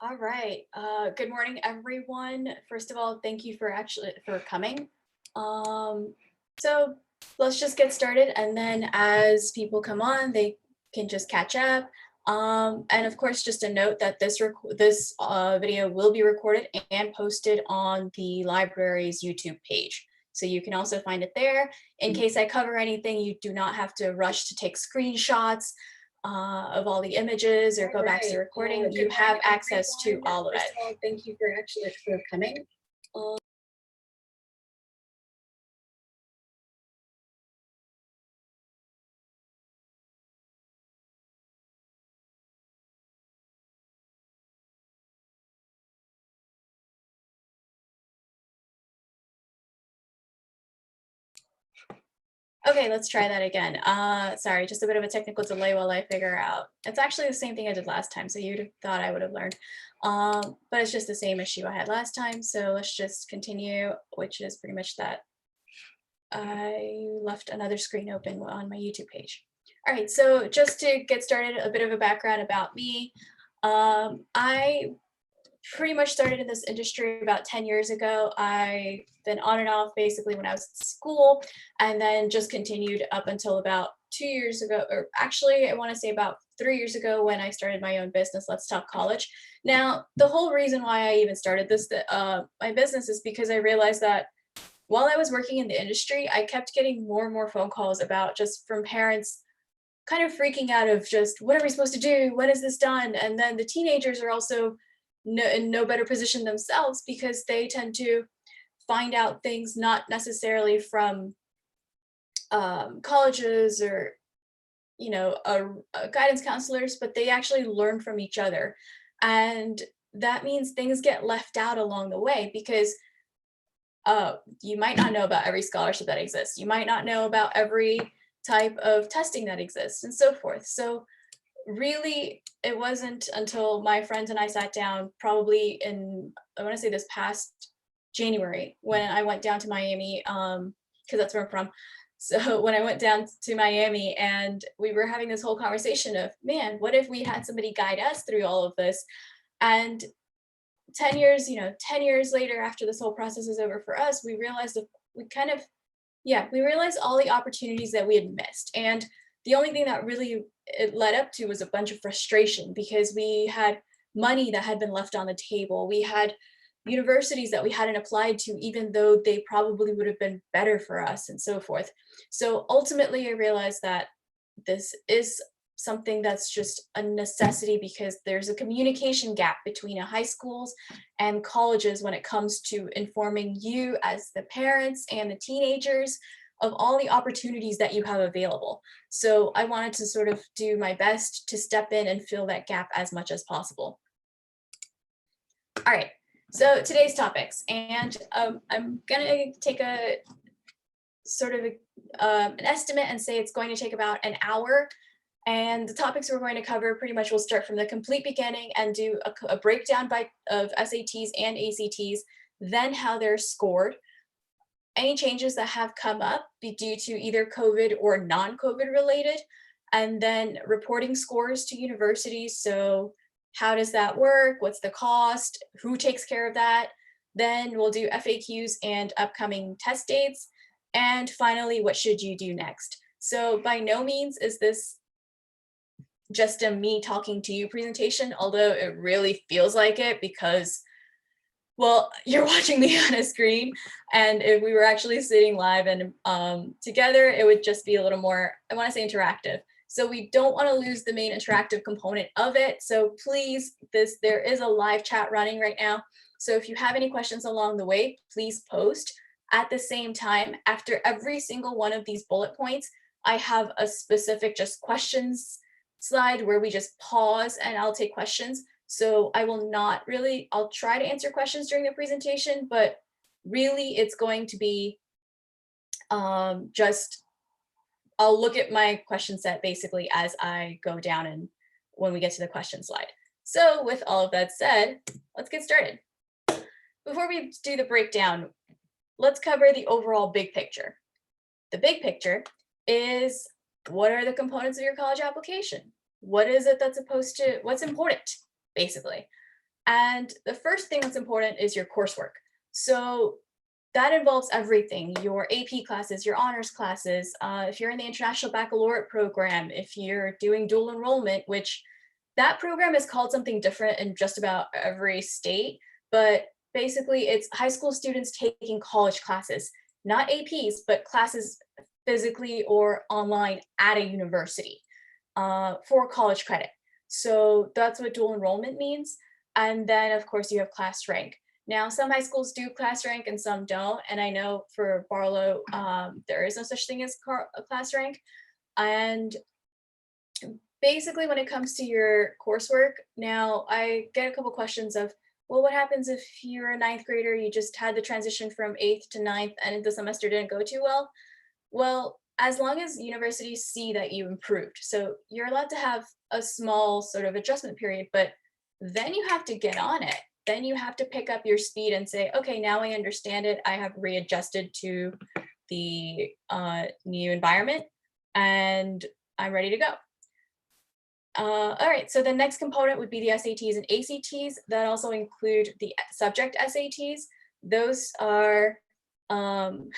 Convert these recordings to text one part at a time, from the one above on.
All right. Good morning, everyone. First of all, thank you for coming. Um, so let's just get started, and then as people come on, they can just catch up. And of course, just a note that this video will be recorded and posted on the library's YouTube page. So you can also find it there. In case I cover anything, you do not have to rush to take screenshots of all the images or go back to the recording. You have access to all of it. First of all, thank you for coming. Okay, let's try that again. Sorry, just a bit of a technical delay while I figure out. It's actually the same thing I did last time, so you'd have thought I would have learned. But it's just the same issue I had last time, so let's just continue, which is pretty much that I left another screen open on my YouTube page. All right, so just to get started, a bit of a background about me. I pretty much started in this industry about 10 years ago. I've been on and off basically when I was in school, and then just continued up until about 2 years ago, or actually I want to say about 3 years ago when I started my own business, Let's Talk College. Now, the whole reason why I even started my business is because I realized that while I was working in the industry, I kept getting more and more phone calls about just from parents kind of freaking out of just what are we supposed to do? When is this done? And then the teenagers are also in no better position themselves because they tend to find out things not necessarily from colleges or guidance counselors, but they actually learn from each other. And that means things get left out along the way because you might not know about every scholarship that exists. You might not know about every type of testing that exists and so forth. So really, it wasn't until my friends and I sat down probably I want to say this past January when I went down to Miami, because that's where I'm from. So when I went down to Miami and we were having this whole conversation of, man, what if we had somebody guide us through all of this? And 10 years, 10 years later, after this whole process is over for us, we realized that we realized all the opportunities that we had missed. And the only thing that really it led up to was a bunch of frustration because we had money that had been left on the table. We had universities that we hadn't applied to, even though they probably would have been better for us and so forth. So ultimately, I realized that this is something that's just a necessity because there's a communication gap between high schools and colleges when it comes to informing you as the parents and the teenagers of all the opportunities that you have available. So I wanted to sort of do my best to step in and fill that gap as much as possible. All right, so today's topics, and I'm gonna take a sort of an estimate and say it's going to take about an hour. And the topics we're going to cover pretty much will start from the complete beginning and do a breakdown of SATs and ACTs, then how they're scored, any changes that have come up due to either COVID or non-COVID related, and then reporting scores to universities. So how does that work? What's the cost? Who takes care of that? Then we'll do FAQs and upcoming test dates. And finally, what should you do next? So by no means is this just a me talking to you presentation, although it really feels like it because, well, you're watching me on a screen, and if we were actually sitting live and together, it would just be a little more, I want to say interactive. So we don't want to lose the main interactive component of it. So please, there is a live chat running right now. So if you have any questions along the way, please post. At the same time, after every single one of these bullet points, I have a specific just questions slide where we just pause and I'll take questions. So I'll try to answer questions during the presentation, but really it's going to be I'll look at my question set basically as I go down and when we get to the question slide. So with all of that said, let's get started. Before we do the breakdown, let's cover the overall big picture. The big picture is, what are the components of your college application? What is it what's important, basically? And the first thing that's important is your coursework. So that involves everything, your AP classes, your honors classes, if you're in the International Baccalaureate program, if you're doing dual enrollment, which that program is called something different in just about every state, but basically it's high school students taking college classes, not APs, but classes physically or online at a university for college credit. So that's what dual enrollment means. And then of course you have class rank. Now, some high schools do class rank and some don't. And I know for Barlow, there is no such thing as a class rank. And basically when it comes to your coursework, now I get a couple questions of, well, what happens if you're a ninth grader, you just had the transition from eighth to ninth and the semester didn't go too well? Well, as long as universities see that you improved. So you're allowed to have a small sort of adjustment period, but then you have to get on it. Then you have to pick up your speed and say, okay, now I understand it. I have readjusted to the new environment and I'm ready to go. All right, so the next component would be the SATs and ACTs that also include the subject SATs. Those are, and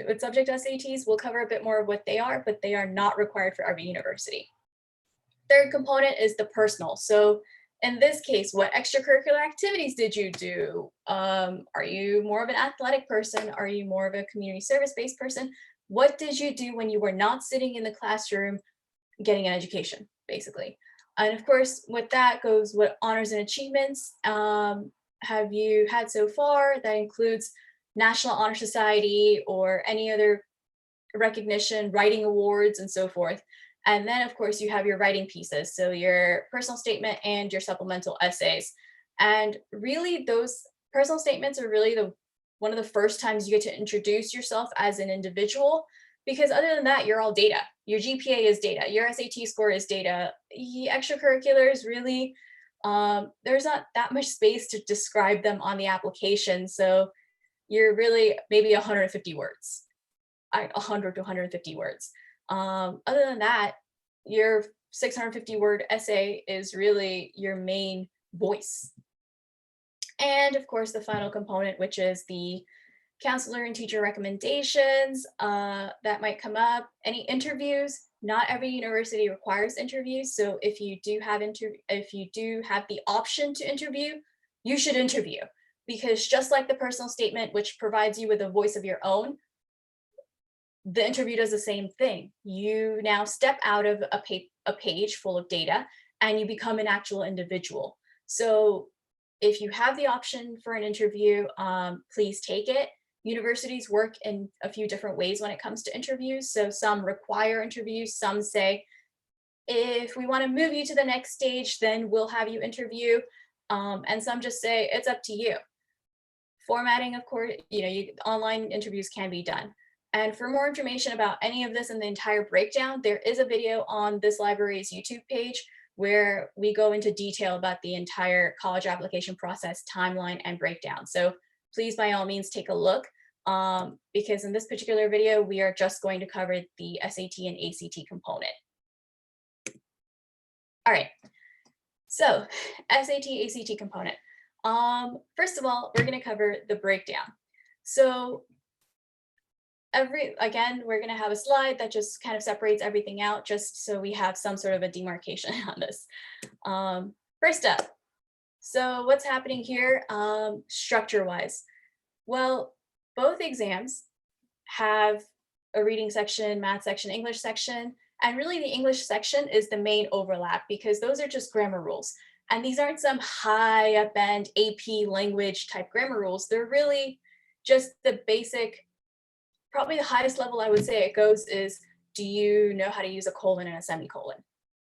with subject SATs, we'll cover a bit more of what they are, but they are not required for every university. Third component is the personal. So in this case, what extracurricular activities did you do? Are you more of an athletic person? Are you more of a community service-based person? What did you do when you were not sitting in the classroom getting an education, basically? And of course, with that goes what honors and achievements have you had so far? That includes National Honor Society or any other recognition, writing awards, and so forth. And then, of course, you have your writing pieces, so your personal statement and your supplemental essays. And really, those personal statements are really one of the first times you get to introduce yourself as an individual, because other than that, you're all data. Your GPA is data, your SAT score is data. The extracurriculars, really, there's not that much space to describe them on the application. So you're really maybe 150 words, 100 to 150 words. Other than that, your 650 word essay is really your main voice. And of course, the final component, which is the counselor and teacher recommendations that might come up. Any interviews, not every university requires interviews. So if you do have the option to interview, you should interview, because just like the personal statement, which provides you with a voice of your own, the interview does the same thing. You now step out of a page full of data and you become an actual individual. So if you have the option for an interview, please take it. Universities work in a few different ways when it comes to interviews. So some require interviews, some say, if we want to move you to the next stage, then we'll have you interview. And some just say, it's up to you. Formatting, of course, online interviews can be done. And for more information about any of this and the entire breakdown, there is a video on this library's YouTube page where we go into detail about the entire college application process, timeline, and breakdown. So please, by all means, take a look, because in this particular video, we are just going to cover the SAT and ACT component. All right, so SAT, ACT component. First of all, we're going to cover the breakdown. So again, we're going to have a slide that just kind of separates everything out, just so we have some sort of a demarcation on this. First up, so what's happening here structure-wise? Well, both exams have a reading section, math section, English section, and really the English section is the main overlap, because those are just grammar rules. And these aren't some high up-end AP language type grammar rules. They're really just the basic. Probably the highest level I would say it goes is, do you know how to use a colon and a semicolon?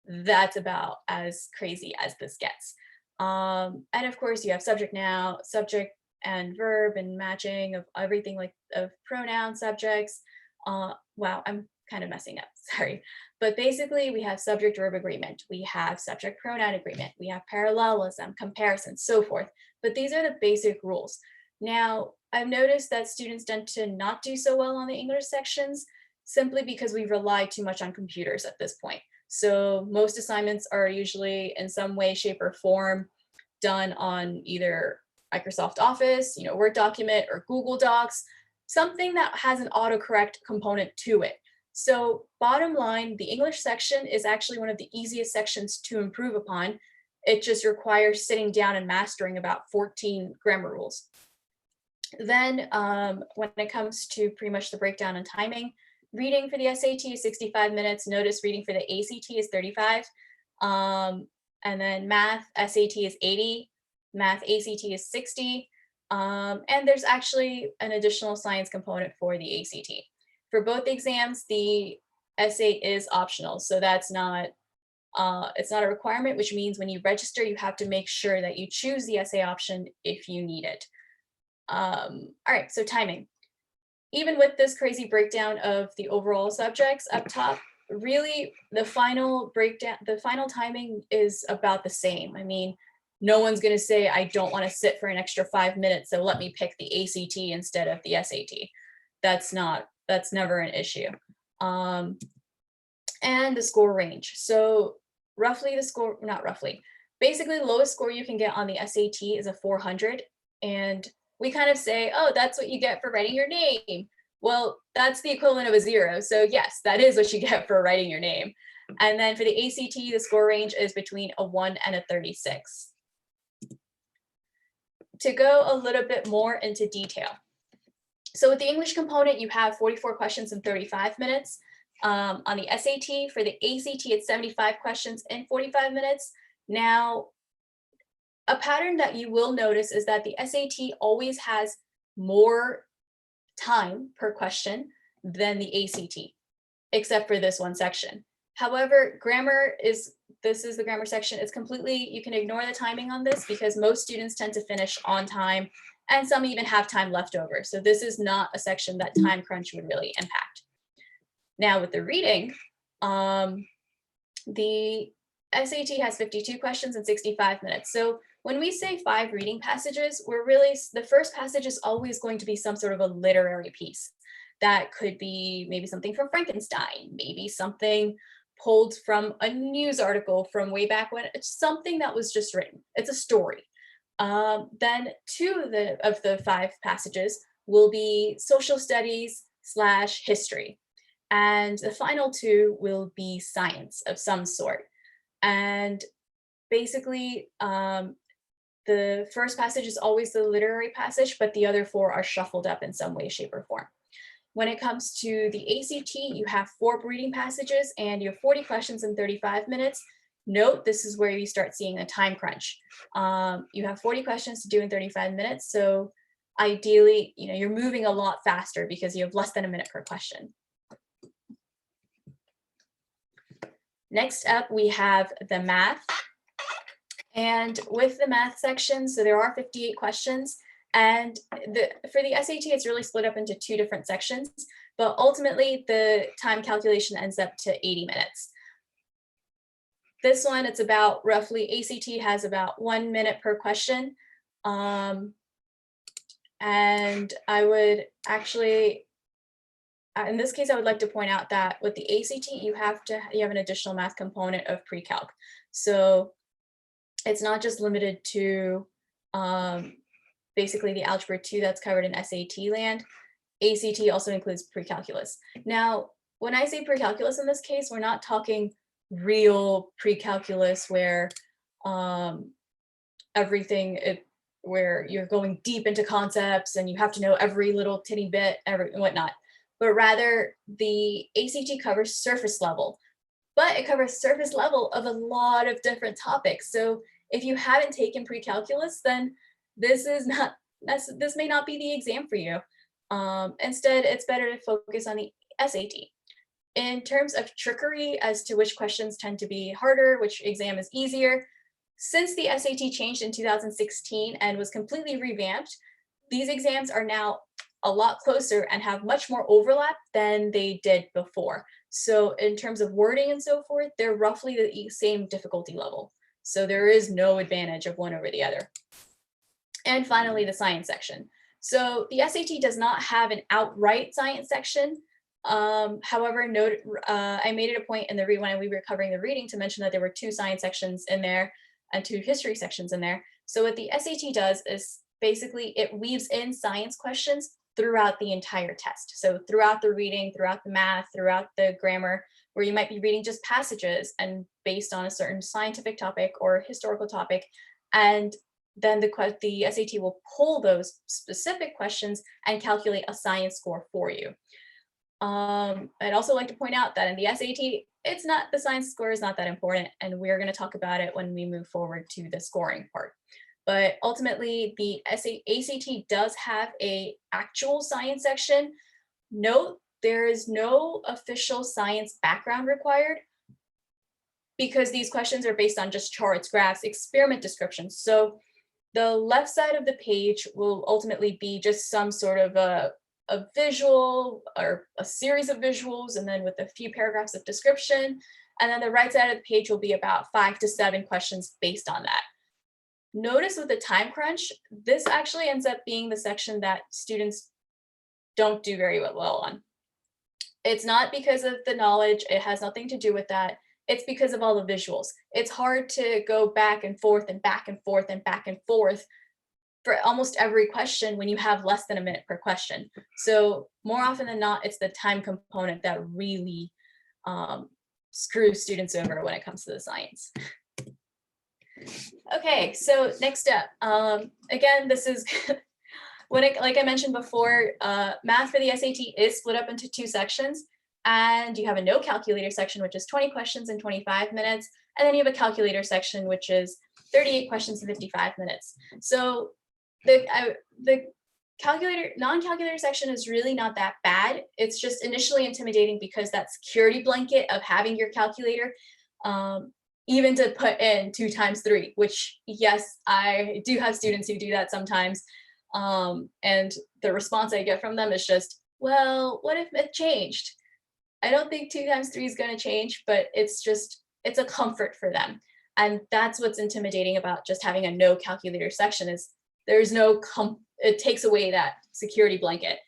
That's about as crazy as this gets. And of course you have subject now, subject and verb and matching of everything, like of pronoun subjects. Wow, I'm kind of messing up, sorry. But basically we have subject verb agreement, we have subject pronoun agreement, we have parallelism, comparison, so forth. But these are the basic rules. Now, I've noticed that students tend to not do so well on the English sections simply because we rely too much on computers at this point. So most assignments are usually in some way, shape, or form done on either Microsoft Office, Word document, or Google Docs, something that has an autocorrect component to it. So bottom line, the English section is actually one of the easiest sections to improve upon. It just requires sitting down and mastering about 14 grammar rules. Then when it comes to pretty much the breakdown and timing, reading for the SAT is 65 minutes. Notice reading for the ACT is 35. And then math, SAT is 80. Math, ACT is 60. And there's actually an additional science component for the ACT. For both exams, the essay is optional. So that's not, it's not a requirement, which means when you register, you have to make sure that you choose the essay option if you need it. All right, so timing. Even with this crazy breakdown of the overall subjects up top, really the final breakdown, the final timing is about the same. I mean, no one's going to say, I don't want to sit for an extra 5 minutes, so let me pick the ACT instead of the SAT. That's never an issue. And the score range. So roughly the score, not roughly, basically the lowest score you can get on the SAT is a 400. And we kind of say, oh, that's what you get for writing your name. Well, that's the equivalent of a 0. So yes, that is what you get for writing your name. And then for the ACT, the score range is between a 1 and a 36. To go a little bit more into detail. So with the English component, you have 44 questions in 35 minutes. On the SAT, for the ACT, it's 75 questions in 45 minutes. Now, a pattern that you will notice is that the SAT always has more time per question than the ACT, except for this one section. However, this is the grammar section. It's completely, you can ignore the timing on this because most students tend to finish on time and some even have time left over. So this is not a section that time crunch would really impact. Now with the reading, the SAT has 52 questions in 65 minutes. So when we say 5 reading passages, the first passage is always going to be some sort of a literary piece. That could be maybe something from Frankenstein, maybe something pulled from a news article from way back when. It's something that was just written. It's a story. Then 2 of the 5 passages will be social studies / history. And the final 2 will be science of some sort. And basically, the first passage is always the literary passage, but the other 4 are shuffled up in some way, shape, or form. When it comes to the ACT, you have 4 reading passages and you have 40 questions in 35 minutes. Note, this is where you start seeing a time crunch. You have 40 questions to do in 35 minutes. So ideally, you're moving a lot faster because you have less than a minute per question. Next up, we have the math. And with the math section, so there are 58 questions. And for the SAT, it's really split up into 2 different sections. But ultimately, the time calculation ends up to 80 minutes. This one, it's about roughly, ACT has about 1 minute per question. And I would actually, in this case, I would like to point out that with the ACT, you have an additional math component of pre-calc. So it's not just limited to basically the Algebra 2 that's covered in SAT land. ACT also includes pre-calculus. Now, when I say pre-calculus in this case, we're not talking real pre-calculus where where you're going deep into concepts and you have to know every little titty bit, whatnot. But rather, the ACT covers surface level, but it covers surface level of a lot of different topics. So if you haven't taken pre-calculus, then this may not be the exam for you. Instead, it's better to focus on the SAT. In terms of trickery as to which questions tend to be harder, which exam is easier, since the SAT changed in 2016 and was completely revamped, these exams are now a lot closer and have much more overlap than they did before. So in terms of wording and so forth, they're roughly the same difficulty level. So there is no advantage of one over the other. And finally, the science section. So the SAT does not have an outright science section. However, I made it a point in the when we were covering the reading to mention that there were 2 science sections in there and 2 history sections in there. So what the SAT does is basically it weaves in science questions throughout the entire test. So throughout the reading, throughout the math, throughout the grammar, where you might be reading just passages and based on a certain scientific topic or historical topic, and then the SAT will pull those specific questions and calculate a science score for you. I'd also like to point out that in the SAT, it's not, the science score is not that important, and we're going to talk about it when we move forward to the scoring part. But ultimately, the ACT does have a actual science section. Note, there is no official science background required because these questions are based on just charts, graphs, experiment descriptions. So the left side of the page will ultimately be just some sort of a visual or a series of visuals, and then with a few paragraphs of description. And then the right side of the page will be about 5 to 7 questions based on that. Notice with the time crunch, this actually ends up being the section that students don't do very well on. It's not because of the knowledge, it has nothing to do with that. It's because of all the visuals. It's hard to go back and forth and back and forth and back and forth for almost every question when you have less than a minute per question. So more often than not, it's the time component that really screws students over when it comes to the science. Okay, so next up, again, this is like I mentioned before, math for the SAT is split up into 2 sections, and you have a no calculator section, which is 20 questions in 25 minutes, and then you have a calculator section, which is 38 questions in 55 minutes. So the non-calculator section is really not that bad. It's just initially intimidating because that security blanket of having your calculator, even to put in 2 times 3, which yes, I do have students who do that sometimes. And the response I get from them is just, well, what if it changed? I don't think 2 times 3 is going to change, but it's a comfort for them. And that's what's intimidating about just having a no calculator section is there's no, it takes away that security blanket.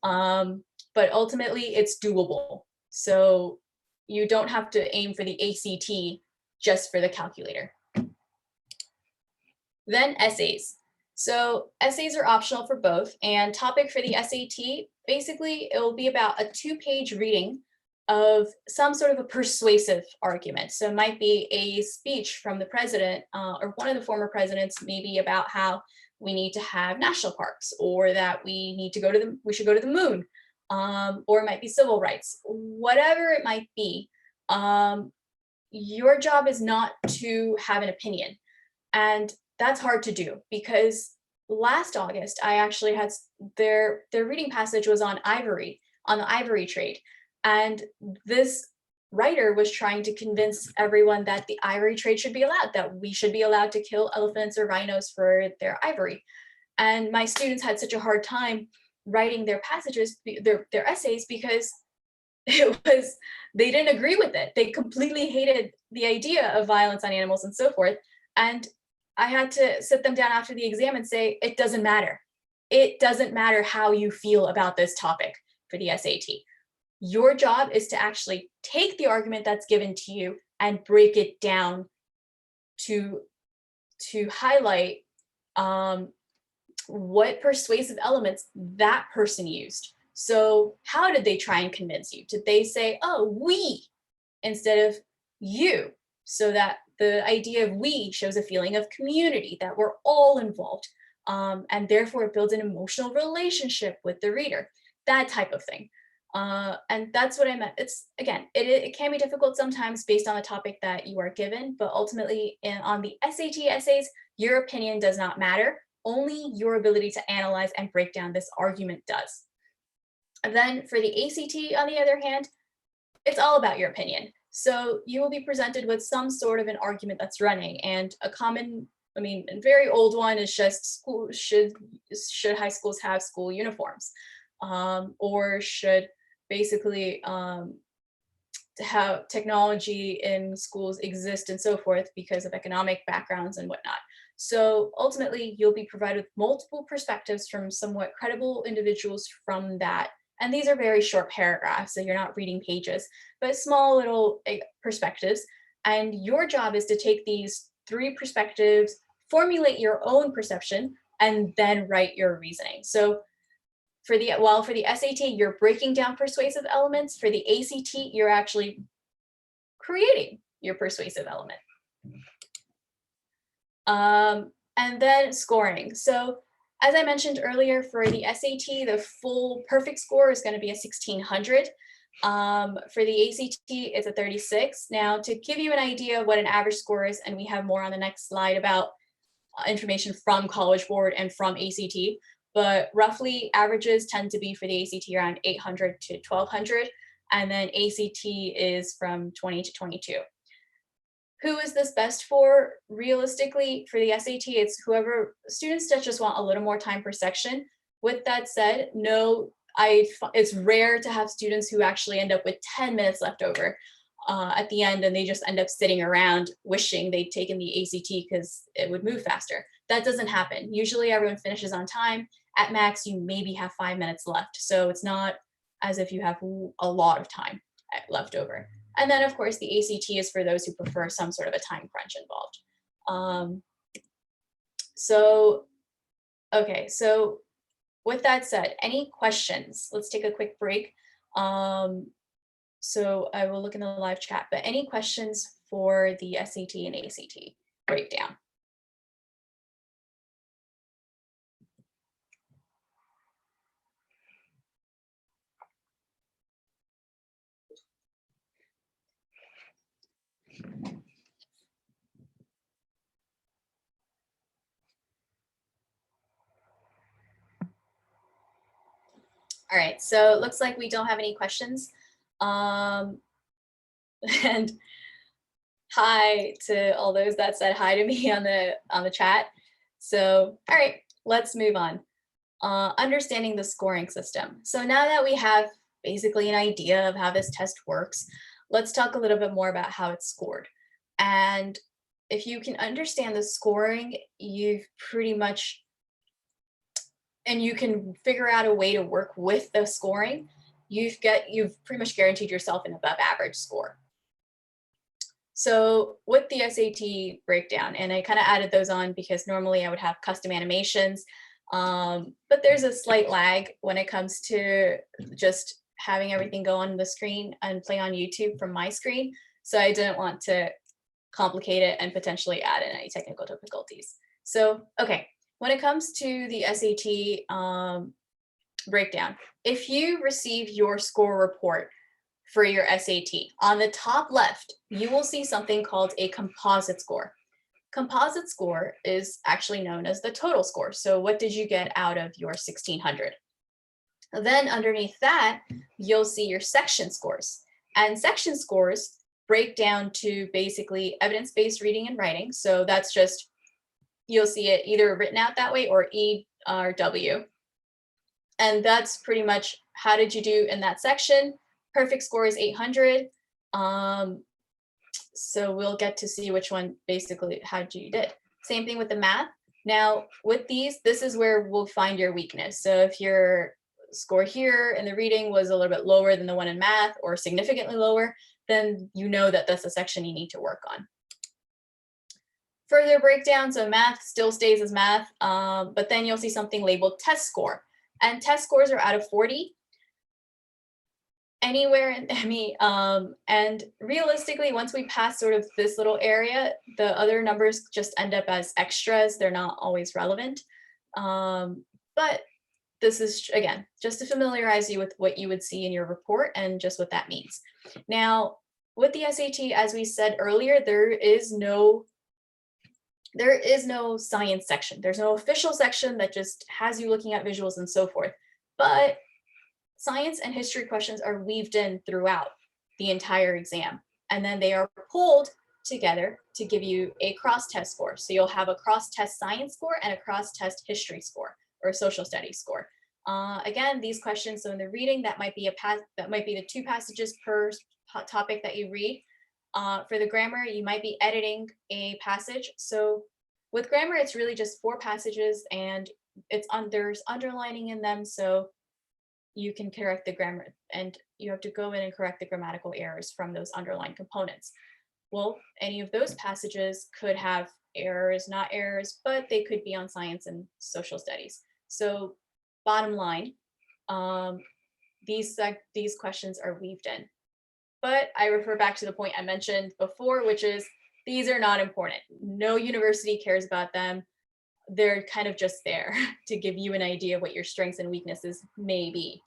But ultimately it's doable. So you don't have to aim for the ACT just for the calculator. Then essays. So essays are optional for both, and topic for the SAT, basically it will be about a 2-page reading of some sort of a persuasive argument. So it might be a speech from the president or one of the former presidents, maybe about how we need to have national parks, or that we should go to the moon, or it might be civil rights, whatever it might be. Your job is not to have an opinion, and that's hard to do because last August I actually had their reading passage was on the ivory trade, and this writer was trying to convince everyone that the ivory trade should be allowed, that we should be allowed to kill elephants or rhinos for their ivory. And my students had such a hard time writing their passages, their essays, because they didn't agree with it. They completely hated the idea of violence on animals and so forth. And I had to sit them down after the exam and say, it doesn't matter. It doesn't matter how you feel about this topic for the SAT. Your job is to actually take the argument that's given to you and break it down to highlight what persuasive elements that person used. So how did they try and convince you? Did they say, oh, we, instead of you? So that the idea of we shows a feeling of community, that we're all involved. And therefore it builds an emotional relationship with the reader, that type of thing. And that's what I meant. It's, again, it can be difficult sometimes based on the topic that you are given, but ultimately on the SAT essays, your opinion does not matter. Only your ability to analyze and break down this argument does. And then for the ACT, on the other hand, it's all about your opinion. So you will be presented with some sort of an argument that's running, and a common, a very old one is just should high schools have school uniforms, or should basically how technology in schools exist and so forth because of economic backgrounds and whatnot. So ultimately, you'll be provided with multiple perspectives from somewhat credible individuals from that And these are very short paragraphs, so you're not reading pages, but small little perspectives. And your job is to take these 3 perspectives, formulate your own perception, and then write your reasoning. So for the SAT, you're breaking down persuasive elements. For the ACT, you're actually creating your persuasive element. And then scoring. So as I mentioned earlier, for the SAT, the full perfect score is going to be a 1600. For the ACT, it's a 36. Now, to give you an idea of what an average score is, and we have more on the next slide about information from College Board and from ACT, but roughly averages tend to be for the ACT around 800 to 1200, and then ACT is from 20 to 22. Who is this best for? Realistically, for the SAT, it's whoever, students that just want a little more time per section. With that said, it's rare to have students who actually end up with 10 minutes left over at the end, and they just end up sitting around wishing they'd taken the ACT because it would move faster. That doesn't happen. Usually everyone finishes on time. At max, you maybe have 5 minutes left. So it's not as if you have a lot of time left over. And then, of course, the ACT is for those who prefer some sort of a time crunch involved. Okay, so with that said, any questions? Let's take a quick break. So I will look in the live chat, but any questions for the SAT and ACT breakdown? All right, so it looks like we don't have any questions. And hi to all those that said hi to me on the chat. So, all right, let's move on. Understanding the scoring system. So now that we have basically an idea of how this test works, let's talk a little bit more about how it's scored. And if you can understand the scoring, you've pretty much, and you can figure out a way to work with the scoring, you've pretty much guaranteed yourself an above average score. So with the SAT breakdown, and I kind of added those on because normally I would have custom animations, but there's a slight lag when it comes to just having everything go on the screen and play on YouTube from my screen. So I didn't want to complicate it and potentially add in any technical difficulties. So, okay, when it comes to the SAT breakdown, if you receive your score report for your SAT, on the top left, you will see something called a composite score. Composite score is actually known as the total score. So what did you get out of your 1600? Then underneath that, you'll see your section scores. And section scores break down to basically evidence-based reading and writing. So that's just, you'll see it either written out that way or E or W. And that's pretty much how did you do in that section. Perfect score is 800. So we'll get to see which one basically how you did. Same thing with the math. Now with these, this is where we'll find your weakness. So if your score here in the reading was a little bit lower than the one in math or significantly lower, then you know that that's a section you need to work on. Further breakdown, so math still stays as math, but then you'll see something labeled test score. And test scores are out of 40. Anywhere in and realistically, once we pass sort of this little area, the other numbers just end up as extras. They're not always relevant. But this is, again, just to familiarize you with what you would see in your report and just what that means. Now, with the SAT, as we said earlier, there is no science section. There's no official section that just has you looking at visuals and so forth. But science and history questions are weaved in throughout the entire exam. And then they are pulled together to give you a cross-test score. So you'll have a cross-test science score and a cross-test history score or social studies score. Again, these questions, so in the reading, that might be the 2 passages per topic that you read. For the grammar, you might be editing a passage. So with grammar, it's really just 4 passages and there's underlining in them. So you can correct the grammar, and you have to go in and correct the grammatical errors from those underlying components. Well, any of those passages could have errors, not errors, but they could be on science and social studies. So bottom line, these questions are weaved in. But I refer back to the point I mentioned before, which is these are not important. No university cares about them. They're kind of just there to give you an idea of what your strengths and weaknesses may be.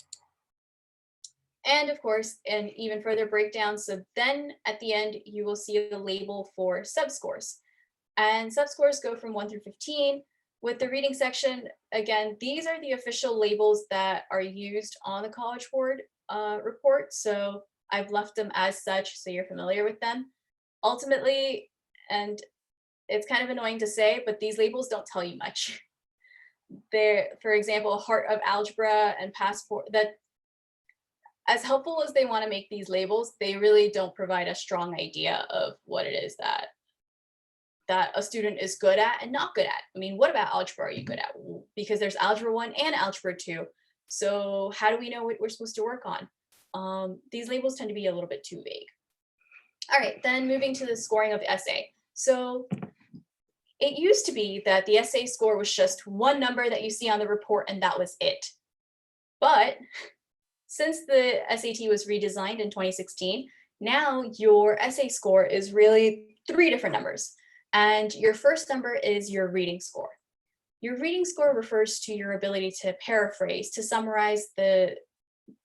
And of course, an even further breakdown. So then at the end, you will see a label for subscores. And subscores go from 1 through 15. With the reading section, again, these are the official labels that are used on the College Board report. So I've left them as such, so you're familiar with them. Ultimately, and it's kind of annoying to say, but these labels don't tell you much. They're, for example, Heart of Algebra and Passport, that as helpful as they want to make these labels, they really don't provide a strong idea of what it is that a student is good at and not good at. I mean, what about algebra are you good at? Because there's Algebra 1 and Algebra 2. So how do we know what we're supposed to work on? These labels tend to be a little bit too vague. All right, then moving to the scoring of the essay. So it used to be that the essay score was just one number that you see on the report and that was it. But since the SAT was redesigned in 2016, now your essay score is really 3 different numbers. And your first number is your reading score. Your reading score refers to your ability to paraphrase, to summarize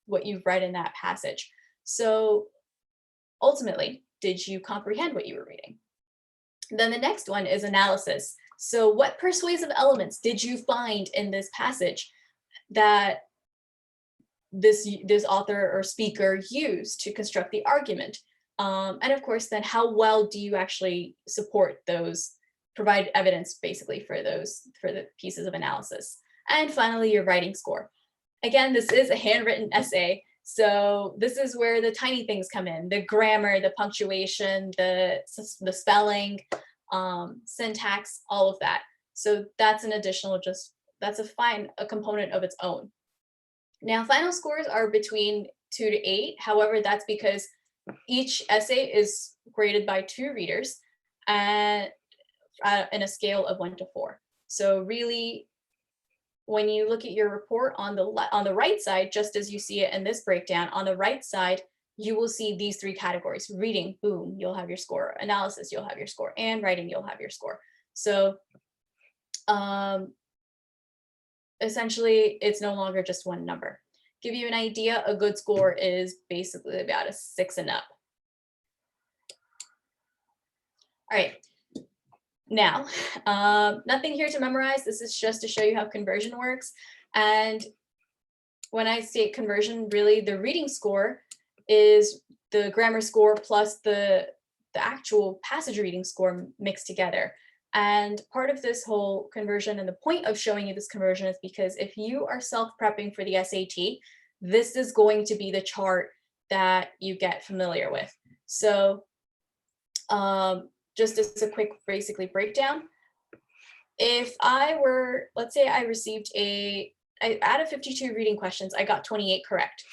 what you've read in that passage. So ultimately, did you comprehend what you were reading? Then the next one is analysis. So what persuasive elements did you find in this passage that this author or speaker used to construct the argument? And of course, then how well do you actually support those, provide evidence basically for the pieces of analysis? And finally, your writing score. Again, this is a handwritten essay. So this is where the tiny things come in: the grammar, the punctuation, the spelling, syntax, all of that. So that's an additional, that's a component of its own. Now, final scores are between 2 to 8. However, that's because each essay is graded by 2 readers and in a scale of 1 to 4. So really, when you look at your report on the right side, just as you see it in this breakdown, on the right side, you will see these 3 categories. Reading, boom, you'll have your score. Analysis, you'll have your score. And writing, you'll have your score. So essentially, it's no longer just one number. Give you an idea, a good score is basically about a 6 and up. All right. Now, nothing here to memorize. This is just to show you how conversion works. And when I state conversion, really the reading score is the grammar score plus the actual passage reading score mixed together. And part of this whole conversion, and the point of showing you this conversion, is because if you are self-prepping for the SAT, this is going to be the chart that you get familiar with. So just as a quick basically breakdown, if I were, let's say I received out of 52 reading questions, I got 28 correct.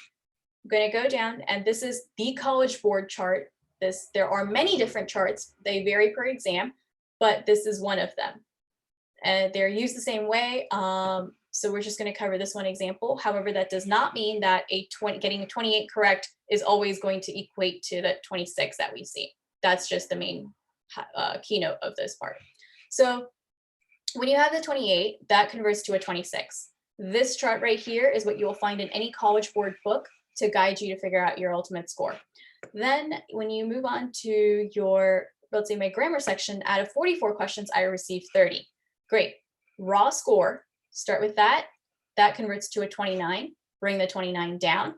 I'm going to go down, and this is the College Board chart. There are many different charts. They vary per exam, but this is one of them. And they're used the same way. So we're just going to cover this one example. However, that does not mean that getting a 28 correct is always going to equate to the 26 that we see. That's just the main keynote of this part. So when you have the 28, that converts to a 26. This chart right here is what you will find in any College Board book to guide you to figure out your ultimate score. Then when you move on to your, let's say my grammar section, out of 44 questions, I received 30. Great. Raw score, start with that. That converts to a 29. Bring the 29 down,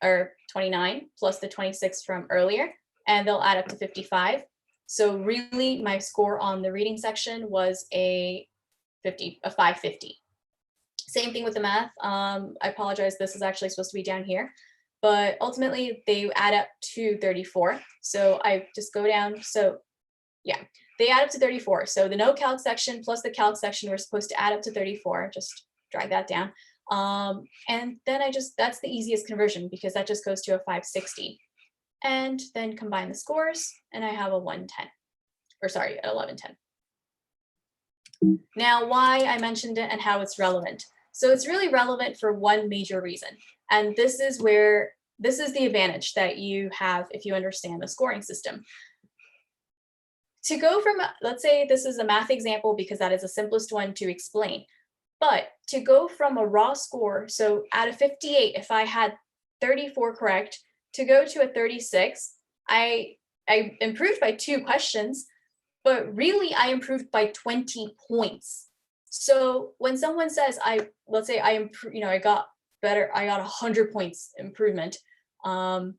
or 29 plus the 26 from earlier, and they'll add up to 55. So really my score on the reading section was a 550. Same thing with the math. I apologize, this is actually supposed to be down here, but ultimately they add up to 34. So I just go down. So yeah, they add up to 34. So the no calc section plus the calc section were supposed to add up to 34. Just drag that down. And then that's the easiest conversion because that just goes to a 560. And then combine the scores and I have a 110, or sorry, 1110. Now, why I mentioned it and how it's relevant. So it's really relevant for one major reason. And this is the advantage that you have if you understand the scoring system. To go from, let's say this is a math example because that is the simplest one to explain. But to go from a raw score, so out of 58, if I had 34 correct, to go to a 36, I improved by 2 questions, but really I improved by 20 points. So when someone says let's say I got better, I got 100 points improvement on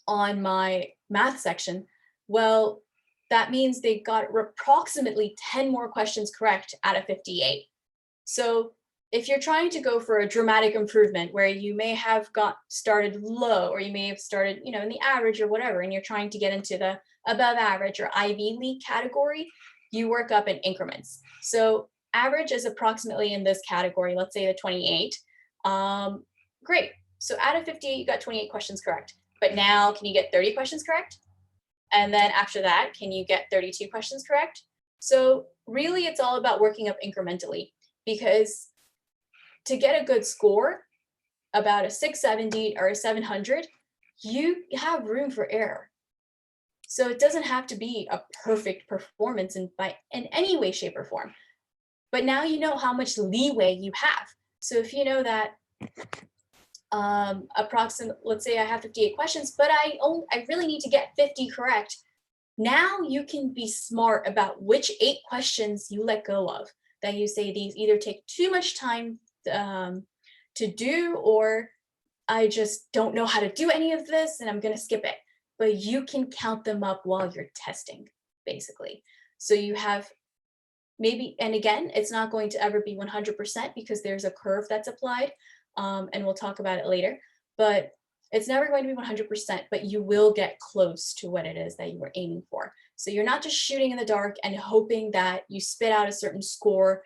my math section, well, that means they got approximately 10 more questions correct out of 58. So if you're trying to go for a dramatic improvement where you may have got started low, or you may have started, in the average or whatever, and you're trying to get into the above average or Ivy League category, you work up in increments. So average is approximately in this category, let's say the 28. Great. So out of 58, you got 28 questions correct. But now can you get 30 questions correct? And then after that, can you get 32 questions correct? So really, it's all about working up incrementally, because to get a good score, about a 670 or a 700, you have room for error. So it doesn't have to be a perfect performance in any way, shape, or form. But now you know how much leeway you have. So if you know that let's say I have 58 questions, but I really need to get 50 correct. Now you can be smart about which 8 questions you let go of, that you say these either take too much time to do, or I just don't know how to do any of this and I'm going to skip it. But you can count them up while you're testing, basically. So you have maybe, and again, it's not going to ever be 100% because there's a curve that's applied, and we'll talk about it later, but it's never going to be 100%, but you will get close to what it is that you were aiming for. So you're not just shooting in the dark and hoping that you spit out a certain score,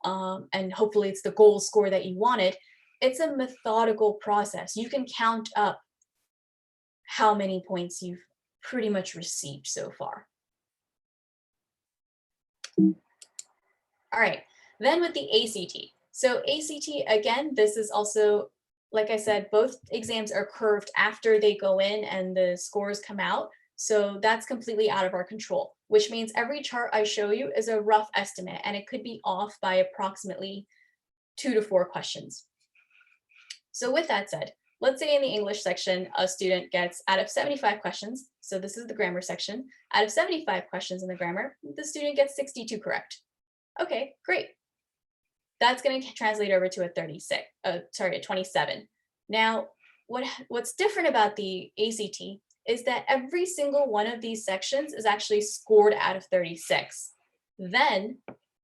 and hopefully it's the goal score that you wanted. It's a methodical process. You can count up how many points you've pretty much received so far. All right, then with the ACT. So ACT, again, this is also, like I said, both exams are curved after they go in and the scores come out. So that's completely out of our control, which means every chart I show you is a rough estimate, and it could be off by approximately 2 to 4 questions. So with that said, let's say in the English section, a student gets out of 75 questions. So this is the grammar section. Out of 75 questions in the grammar, the student gets 62 correct. Okay, great. That's going to translate over to a 27. Now, what's different about the ACT is that every single one of these sections is actually scored out of 36. Then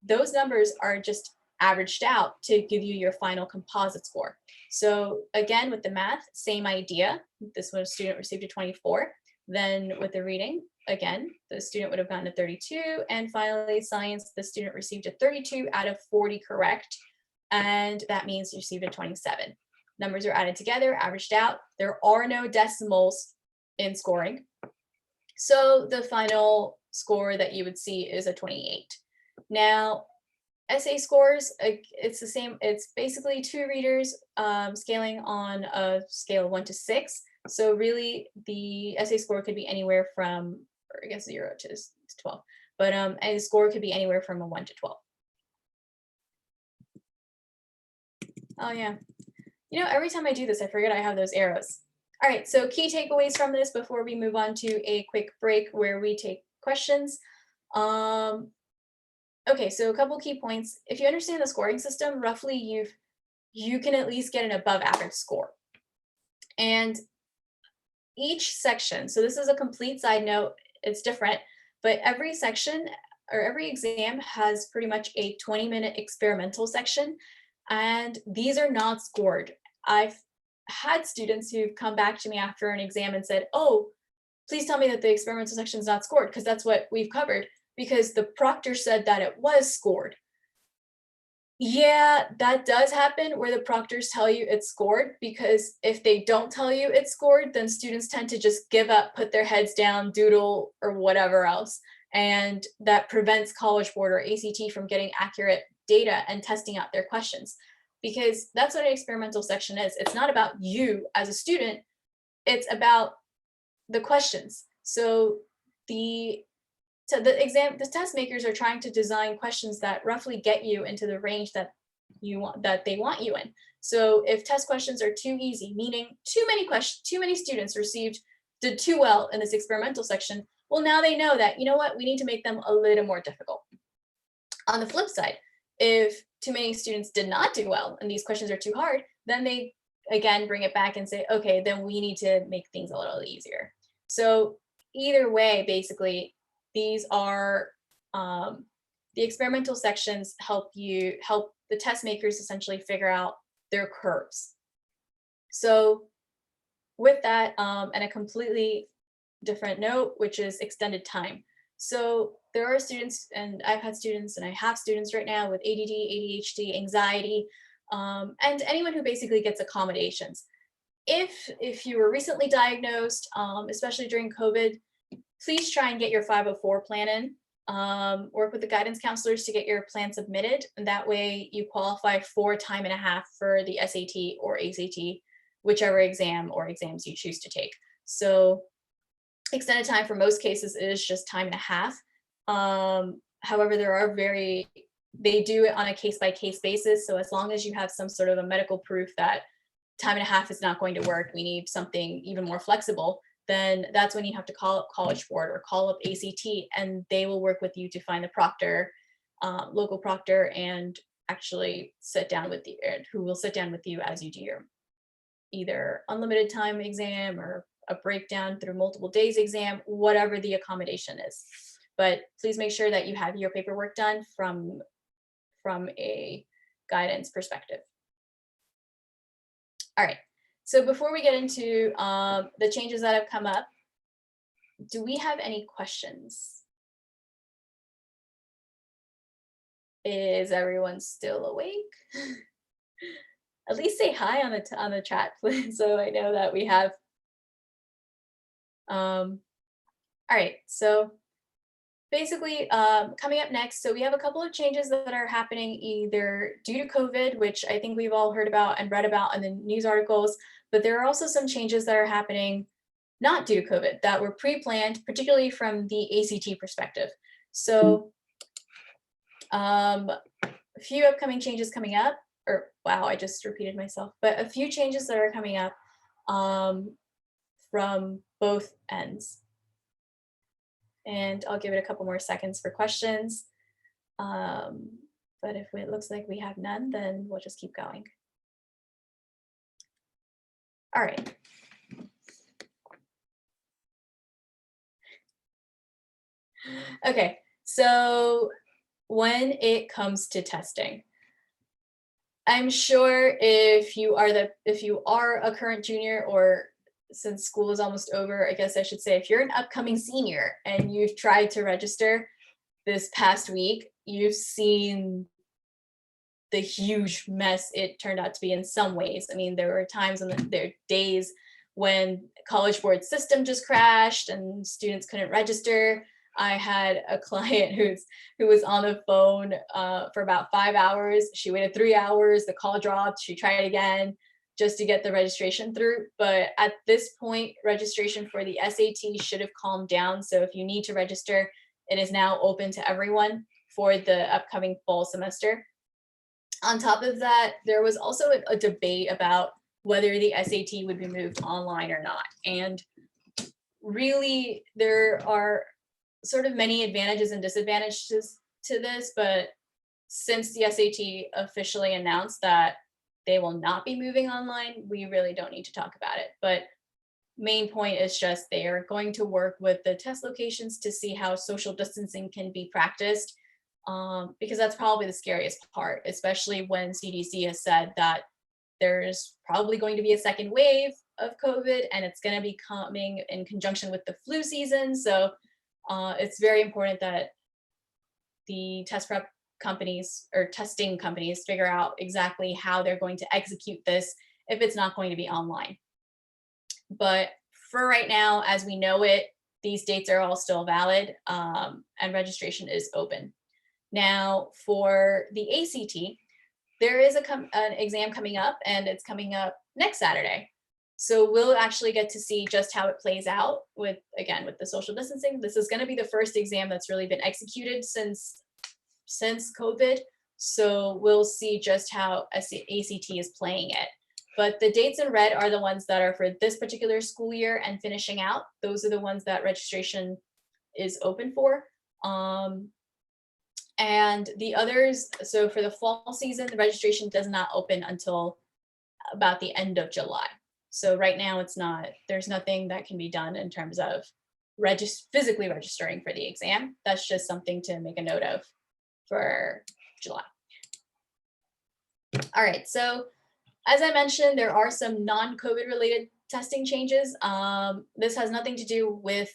those numbers are just averaged out to give you your final composite score. So again, with the math, same idea. This one, student received a 24. Then with the reading, again, the student would have gotten a 32. And finally, science, the student received a 32 out of 40 correct. And that means you received a 27. Numbers are added together, averaged out. There are no decimals in scoring. So the final score that you would see is a 28. Now, essay scores, it's the same. It's basically 2 readers scaling on a scale of 1 to 6. So really, the essay score could be anywhere from, or I guess 0 to 12. But and the score could be anywhere from a 1 to 12. Oh yeah. Every time I do this, I forget I have those arrows. All right, so key takeaways from this before we move on to a quick break where we take questions. Okay, so a couple key points. If you understand the scoring system, roughly you can at least get an above average score. And each section, so this is a complete side note, it's different, but every section or every exam has pretty much a 20-minute experimental section, and these are not scored. I've had students who've come back to me after an exam and said, oh, please tell me that the experimental section is not scored, because that's what we've covered, because the proctor said that it was scored. Yeah, that does happen where the proctors tell you it's scored, because if they don't tell you it's scored, then students tend to just give up, put their heads down, doodle, or whatever else. And that prevents College Board or ACT from getting accurate data and testing out their questions. Because that's what an experimental section is. It's not about you as a student, it's about the questions. So the the test makers are trying to design questions that roughly get you into the range that they want you in. So if test questions are too easy, meaning too many students did too well in this experimental section, well, now they know that, you know what, we need to make them a little more difficult. On the flip side, if too many students did not do well and these questions are too hard, then they again bring it back and say, okay, then we need to make things a little easier. So either way, basically, these are the experimental sections help the test makers essentially figure out their curves. So with that, and a completely different note, which is extended time. So there are students, and I've had students, and I have students right now with ADD, ADHD, anxiety, and anyone who basically gets accommodations. If you were recently diagnosed, especially during COVID, please try and get your 504 plan in. Work with the guidance counselors to get your plan submitted, and that way you qualify for time and a half for the SAT or ACT, whichever exam or exams you choose to take. So extended time for most cases is just time and a half. However, they do it on a case-by-case basis. So as long as you have some sort of a medical proof that time and a half is not going to work, we need something even more flexible, then that's when you have to call up College Board or call up ACT, and they will work with you to find the proctor, local proctor, and actually sit down with you, who will sit down with you as you do your either unlimited time exam or a breakdown through multiple days exam, whatever the accommodation is. But please make sure that you have your paperwork done from a guidance perspective. All right, so before we get into the changes that have come up, do we have any questions? Is everyone still awake? At least say hi on the chat, please, so I know that we have. All right, so basically, coming up next, so we have a couple of changes that are happening either due to COVID, which I think we've all heard about and read about in the news articles, but there are also some changes that are happening not due to COVID that were pre-planned, particularly from the ACT perspective. So a few upcoming changes coming up, or wow, I just repeated myself, but a few changes that are coming up from both ends. And I'll give it a couple more seconds for questions. But if it looks like we have none, then we'll just keep going. All right. Okay, so when it comes to testing, I'm sure if you are a current junior, or since school is almost over, I guess I should say, if you're an upcoming senior and you've tried to register this past week, you've seen the huge mess it turned out to be in some ways. I mean, there were times there were days when College Board system just crashed and students couldn't register. I had a client who was on the phone for about 5 hours. She waited 3 hours, the call dropped, she tried again just to get the registration through. But at this point, registration for the SAT should have calmed down. So if you need to register, it is now open to everyone for the upcoming fall semester. On top of that, there was also a debate about whether the SAT would be moved online or not. And really, there are sort of many advantages and disadvantages to this, but since the SAT officially announced that they will not be moving online, we really don't need to talk about it. But main point is just they are going to work with the test locations to see how social distancing can be practiced, because that's probably the scariest part, especially when CDC has said that there's probably going to be a second wave of COVID and it's going to be coming in conjunction with the flu season. So it's very important that the test prep companies or testing companies figure out exactly how they're going to execute this if it's not going to be online. But for right now, as we know it, these dates are all still valid, and registration is open. Now, for the ACT, there is an exam coming up, and it's coming up next Saturday. So we'll actually get to see just how it plays out with, again, with the social distancing. This is going to be the first exam that's really been executed since COVID. So we'll see just how ACT is playing it. But the dates in red are the ones that are for this particular school year and finishing out. Those are the ones that registration is open for. And the others, so for the fall season, the registration does not open until about the end of July. So right now there's nothing that can be done in terms of physically registering for the exam. That's just something to make a note of for July. All right, so as I mentioned, there are some non-COVID related testing changes. This has nothing to do with,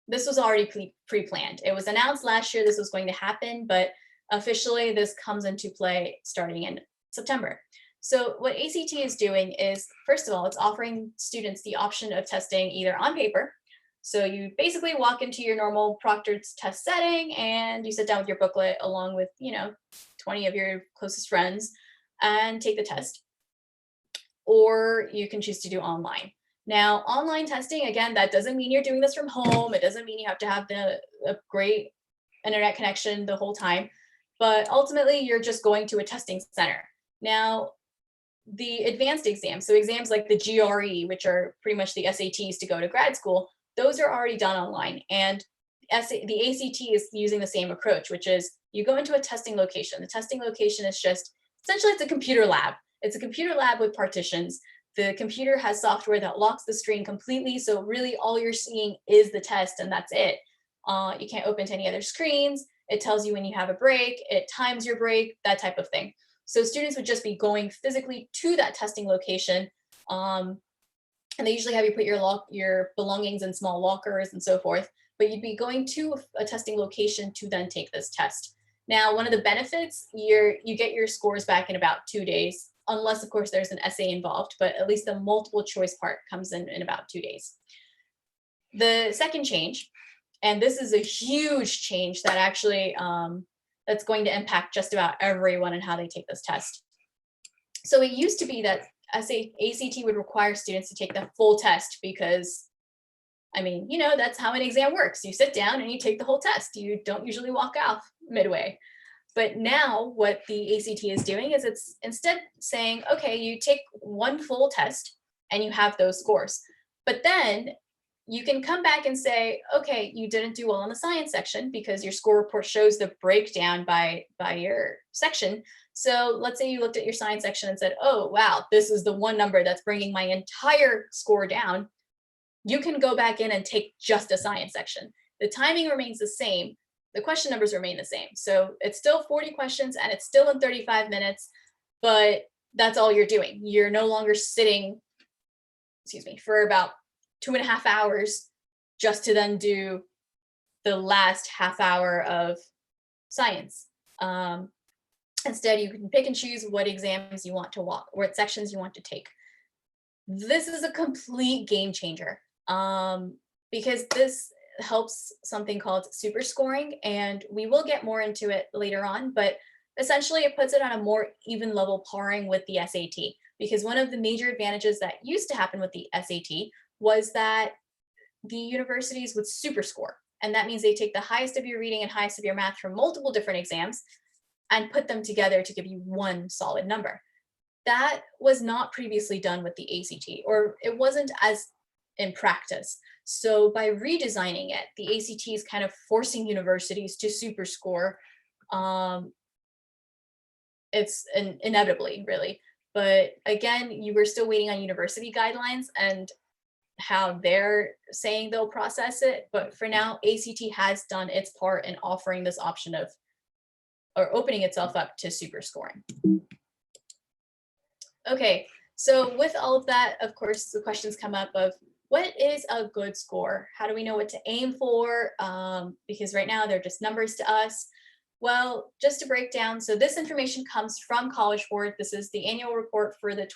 this was already pre-planned. It was announced last year this was going to happen, but officially this comes into play starting in September. So what ACT is doing is, first of all, it's offering students the option of testing either on paper. So you basically walk into your normal proctored test setting and you sit down with your booklet along with, 20 of your closest friends and take the test. Or you can choose to do online. Now, online testing, again, that doesn't mean you're doing this from home. It doesn't mean you have to have a great internet connection the whole time, but ultimately you're just going to a testing center. Now, the advanced exams, so exams like the GRE, which are pretty much the SATs to go to grad school, those are already done online. And the ACT is using the same approach, which is you go into a testing location. The testing location is just, essentially it's a computer lab. It's a computer lab with partitions. The computer has software that locks the screen completely. So really all you're seeing is the test and that's it. You can't open to any other screens. It tells you when you have a break, it times your break, that type of thing. So students would just be going physically to that testing location. And they usually have you put your belongings in small lockers and so forth, but you'd be going to a testing location to then take this test. Now, one of the benefits, you get your scores back in about 2 days, unless of course there's an essay involved, but at least the multiple choice part comes in about 2 days. The second change, and this is a huge change that actually, that's going to impact just about everyone and how they take this test. So it used to be that ACT would require students to take the full test because, that's how an exam works. You sit down and you take the whole test. You don't usually walk off midway. But now what the ACT is doing is it's instead saying, okay, you take one full test and you have those scores. But then you can come back and say, okay, you didn't do well in the science section because your score report shows the breakdown by your section. So let's say you looked at your science section and said, oh, wow, this is the one number that's bringing my entire score down. You can go back in and take just a science section. The timing remains the same. The question numbers remain the same. So it's still 40 questions and it's still in 35 minutes, but that's all you're doing. You're no longer sitting, for about 2.5 hours just to then do the last half hour of science. Instead, you can pick and choose what exams you want to walk, or what sections you want to take. This is a complete game changer because this helps something called super scoring, and we will get more into it later on, but essentially it puts it on a more even level paring with the SAT, because one of the major advantages that used to happen with the SAT was that the universities would super score. And that means they take the highest of your reading and highest of your math from multiple different exams and put them together to give you one solid number. That was not previously done with the ACT, or it wasn't as in practice. So by redesigning it, the ACT is kind of forcing universities to super score. It's inevitably, really. But again, you were still waiting on university guidelines and how they're saying they'll process it. But for now, ACT has done its part in offering this option of, or opening itself up to super scoring. Okay, so with all of that, of course, the questions come up of what is a good score? How do we know what to aim for? Because right now they're just numbers to us. Well, just to break down, so this information comes from College Board. This is the annual report for the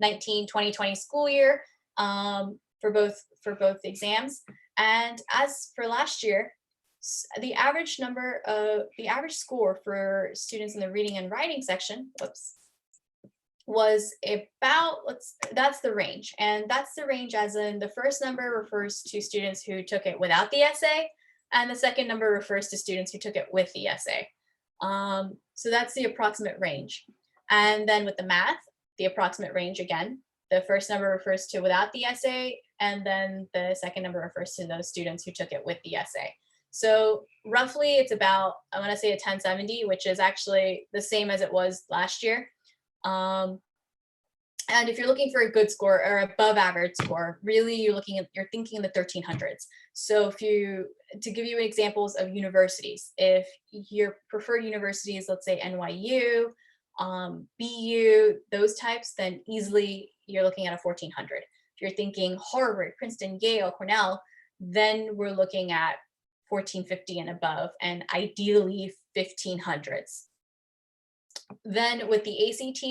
2019-2020 school year, for both exams. And as for last year, the average score for students in the reading and writing section, was about, that's the range. And that's the range as in the first number refers to students who took it without the essay, and the second number refers to students who took it with the essay. So that's the approximate range. And then with the math, the approximate range again, the first number refers to without the essay, and then the second number refers to those students who took it with the essay. So roughly it's about, I want to say a 1070, which is actually the same as it was last year. And if you're looking for a good score or above average score, really you're thinking in the 1300s. So to give you examples of universities, if your preferred universities, let's say NYU, BU, those types, then easily you're looking at a 1400. If you're thinking Harvard, Princeton, Yale, Cornell, then we're looking at 1450 and above, and ideally 1500s. Then with the ACT,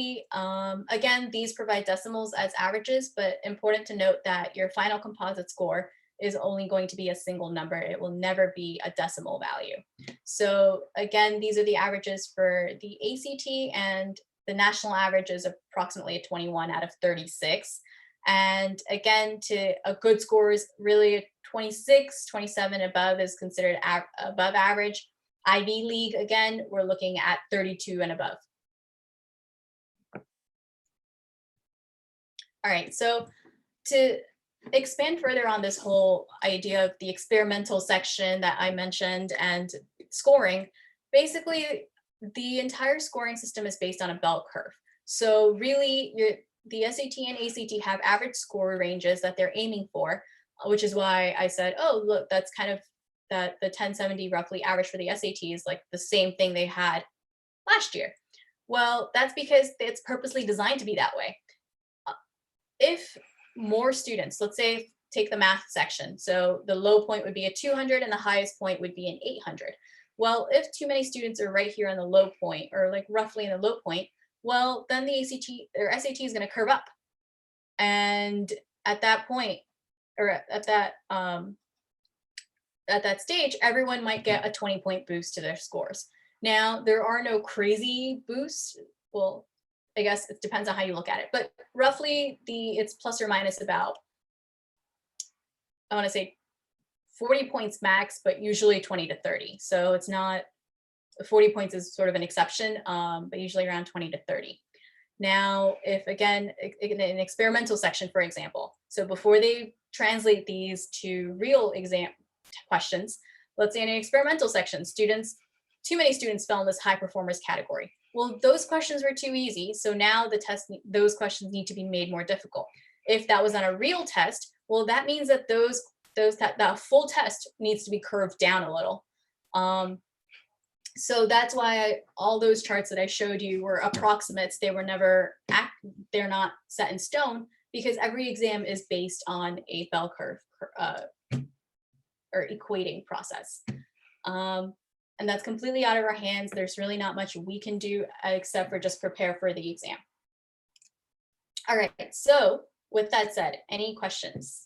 again, these provide decimals as averages, but important to note that your final composite score is only going to be a single number. It will never be a decimal value. So again, these are the averages for the ACT, and the national average is approximately a 21 out of 36. And again, a good score is really a 26, 27 above is considered above average. Ivy League, again, we're looking at 32 and above. All right, so to expand further on this whole idea of the experimental section that I mentioned and scoring, basically the entire scoring system is based on a bell curve. So really the SAT and ACT have average score ranges that they're aiming for, which is why I said, oh, look, that's kind of that the 1070 roughly average for the SAT is like the same thing they had last year. Well, that's because it's purposely designed to be that way. If more students, let's say take the math section, so the low point would be a 200 and the highest point would be an 800. Well, if too many students are right here on the low point, or like roughly in the low point, well, then the ACT or SAT is going to curve up. And at that point, or at that stage, everyone might get a 20-point boost to their scores. Now, there are no crazy boosts. Well, I guess it depends on how you look at it, but roughly it's plus or minus about, I want to say 40 points max, but usually 20 to 30. So it's not, 40 points is sort of an exception, but usually around 20 to 30. Now, if again, in an experimental section, for example, so before they translate these to real exam questions, let's say in an experimental section, too many students fell in this high performers category. Well, those questions were too easy. So now those questions need to be made more difficult. If that was on a real test, well, that means that that full test needs to be curved down a little. So that's why all those charts that I showed you were approximates. They're not set in stone, because every exam is based on a bell curve or equating process. And that's completely out of our hands. There's really not much we can do except for just prepare for the exam. All right, so with that said, any questions?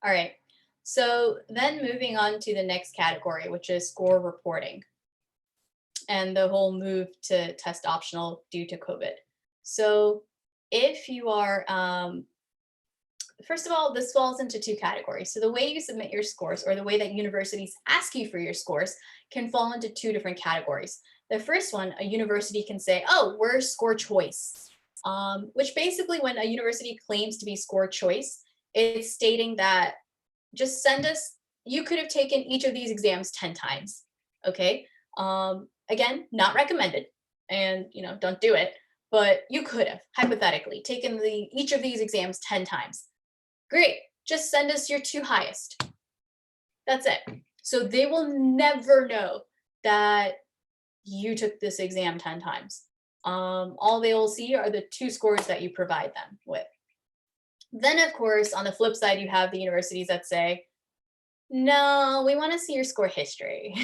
All right, so then moving on to the next category, which is score reporting and the whole move to test optional due to COVID. So if you are, first of all, this falls into two categories. So the way you submit your scores, or the way that universities ask you for your scores, can fall into two different categories. The first one, a university can say, oh, we're score choice, which basically when a university claims to be score choice, it's stating that just send us, you could have taken each of these exams 10 times, okay? Again, not recommended. and don't do it, but you could have hypothetically taken each of these exams 10 times. Great, just send us your 2 highest. That's it. So they will never know that you took this exam 10 times. All they will see are the 2 scores that you provide them with. Then, of course, on the flip side, you have the universities that say, no, we want to see your score history.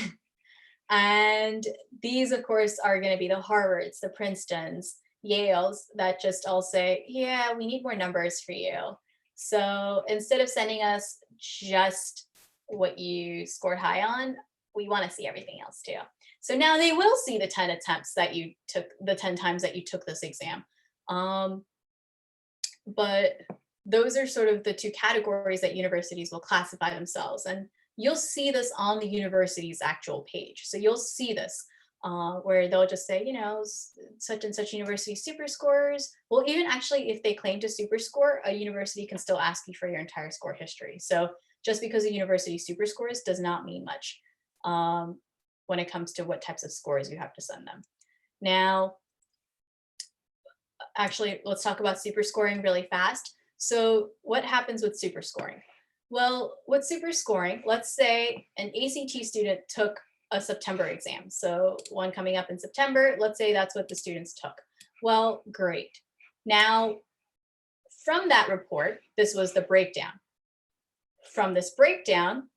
And these, of course, are going to be the Harvards, the Princetons, Yales that just all say, yeah, we need more numbers for you. So instead of sending us just what you scored high on, we want to see everything else too. So now they will see the 10 attempts that you took, the 10 times that you took this exam. But those are sort of the 2 categories that universities will classify themselves. And you'll see this on the university's actual page. So you'll see this where they'll just say, such and such university super scores. Well, even actually, if they claim to super score, a university can still ask you for your entire score history. So just because a university super scores does not mean much when it comes to what types of scores you have to send them. Now, actually, let's talk about super scoring really fast. So what happens with super scoring? Well, with super scoring, let's say an ACT student took a September exam. So one coming up in September, let's say that's what the students took. Well, great. Now, from that report, this was the breakdown. From this breakdown,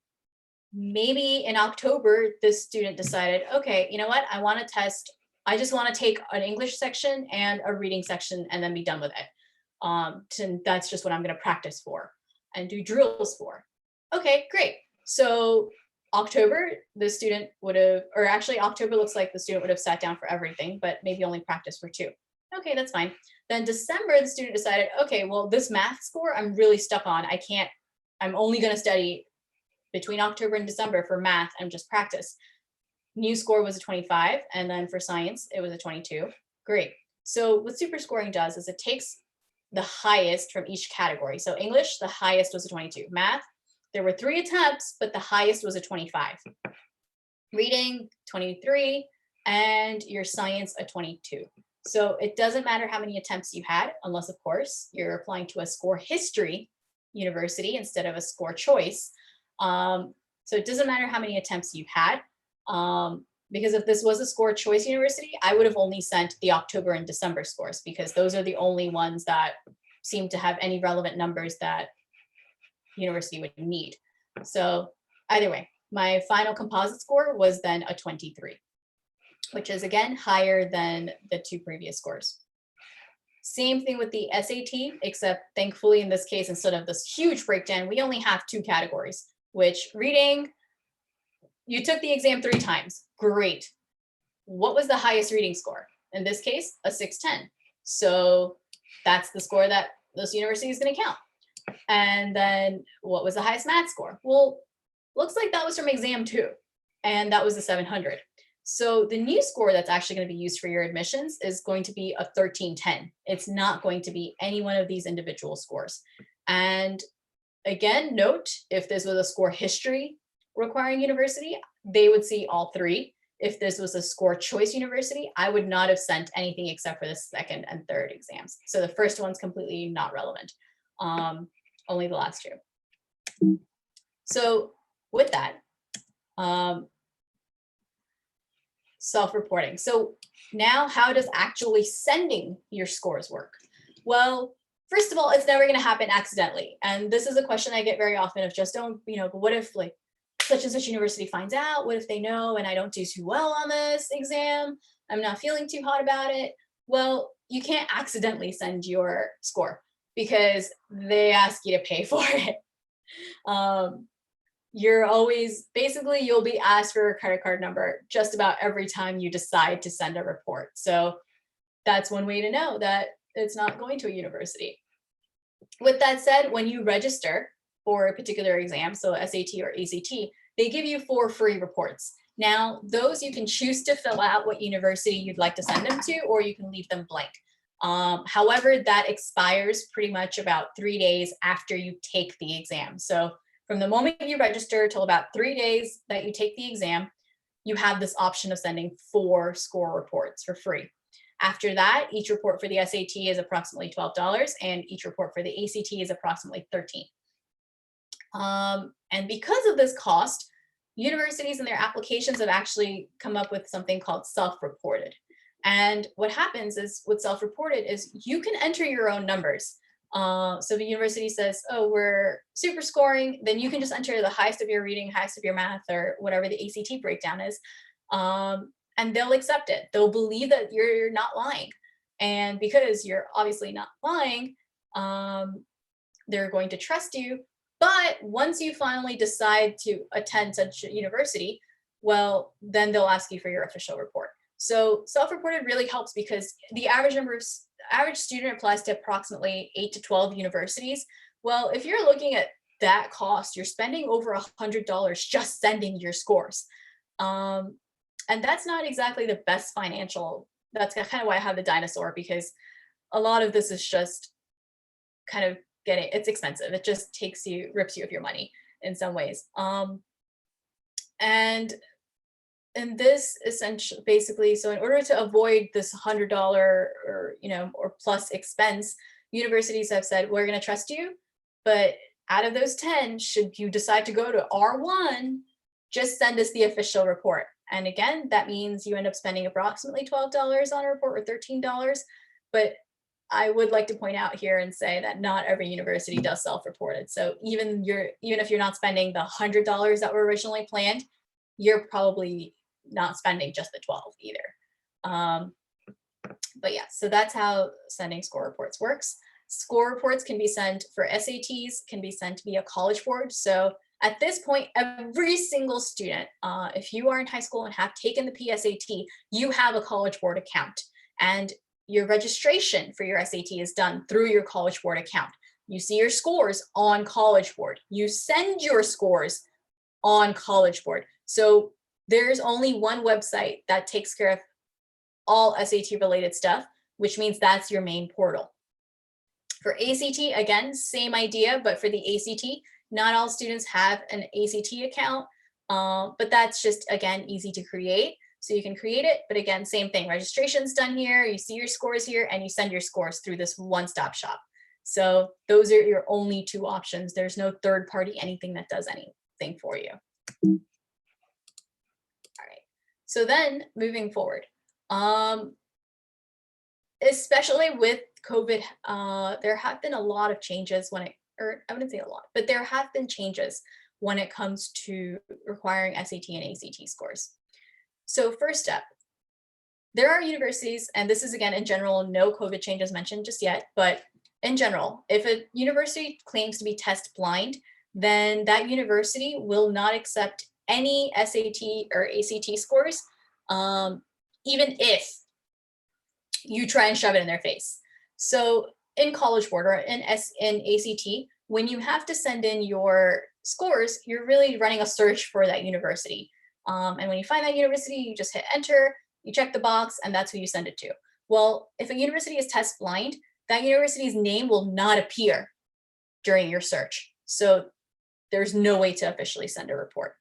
maybe in October, this student decided, okay, you know what? I want to test, I just want to take an English section and a reading section and then be done with it. That's just what I'm going to practice for and do drills for. Okay, great. So October, the student would have, or actually October looks like the student would have sat down for everything, but maybe only practiced for 2. Okay, that's fine. Then December, the student decided, okay, well, this math score I'm really stuck on. I'm only going to study between October and December for math and just practice. New score was a 25, and then for science, it was a 22. Great. So what super scoring does is it takes the highest from each category. So English, the highest was a 22. Math, there were 3 attempts, but the highest was a 25. Reading, 23, and your science, a 22. So it doesn't matter how many attempts you had, unless, of course, you're applying to a score history university instead of a score choice. So it doesn't matter how many attempts you had, because if this was a score choice university, I would have only sent the October and December scores because those are the only ones that seem to have any relevant numbers that university would need. So either way, my final composite score was then a 23, which is again higher than the 2 previous scores. Same thing with the SAT, except thankfully in this case, instead of this huge breakdown, we only have 2 categories, which reading, you took the exam 3 times. Great. What was the highest reading score? In this case, a 610. So that's the score that this university is going to count. And then what was the highest math score? Well, looks like that was from exam 2, and that was a 700. So the new score that's actually going to be used for your admissions is going to be a 1310. It's not going to be any one of these individual scores. And again, note, if this was a score history requiring university, they would see all 3. If this was a score choice university, I would not have sent anything except for the 2nd and 3rd exams. So the first one's completely not relevant, only the last 2. So with that, self-reporting. So now how does actually sending your scores work? Well, first of all, it's never going to happen accidentally. And this is a question I get very often of just don't, but what if like such and such university finds out? What if they know and I don't do too well on this exam? I'm not feeling too hot about it. Well, you can't accidentally send your score because they ask you to pay for it. You're always, basically, you'll be asked for a credit card number just about every time you decide to send a report. So that's one way to know that it's not going to a university. With that said, when you register for a particular exam, so SAT or ACT, they give you 4 free reports. Now, those you can choose to fill out what university you'd like to send them to, or you can leave them blank. However, that expires pretty much about 3 days after you take the exam. So from the moment you register till about 3 days that you take the exam, you have this option of sending 4 score reports for free. After that, each report for the SAT is approximately $12, and each report for the ACT is approximately $13. And because of this cost, universities and their applications have actually come up with something called self-reported. And what happens is with self-reported is you can enter your own numbers. So the university says, oh, we're super scoring, then you can just enter the highest of your reading, highest of your math, or whatever the ACT breakdown is. And they'll accept it. They'll believe that you're not lying. And because you're obviously not lying, they're going to trust you. But once you finally decide to attend such a university, well, then they'll ask you for your official report. So self-reported really helps because the average student applies to approximately 8 to 12 universities. Well, if you're looking at that cost, you're spending over $100 just sending your scores. And that's not exactly the best financial, that's kind of why I have the dinosaur, because a lot of this is just kind of it's expensive. It just rips you of your money in some ways. And this essentially, basically, so in order to avoid this $100 or plus expense, universities have said, we're going to trust you, but out of those 10, should you decide to go to R1, just send us the official report. And again, that means you end up spending approximately $12 on a report or $13. But I would like to point out here and say that not every university does self-reported. So even if you're not spending the $100 that were originally planned, you're probably not spending just the 12 either. But yeah, so that's how sending score reports works. Score reports can be sent for SATs, can be sent via College Board. So at this point, every single student, if you are in high school and have taken the PSAT, you have a College Board account. And your registration for your SAT is done through your College Board account. You see your scores on College Board. You send your scores on College Board. So there's only one website that takes care of all SAT related stuff, which means that's your main portal. For ACT, again, same idea, but for the ACT, not all students have an ACT account, but that's just, again, easy to create. So you can create it, but again, same thing. Registration's done here, you see your scores here, and you send your scores through this one-stop shop. So those are your only two options. There's no third party, anything that does anything for you. All right, so then moving forward, especially with COVID, there have been a lot of changes or I wouldn't say a lot, but there have been changes when it comes to requiring SAT and ACT scores. So first up, there are universities, and this is again in general, no COVID changes mentioned just yet, but in general, if a university claims to be test blind, then that university will not accept any SAT or ACT scores, even if you try and shove it in their face. So in College Board or in ACT, when you have to send in your scores, you're really running a search for that university. And when you find that university, you just hit enter, you check the box, and that's who you send it to. Well, if a university is test blind, that university's name will not appear during your search. So there's no way to officially send a report.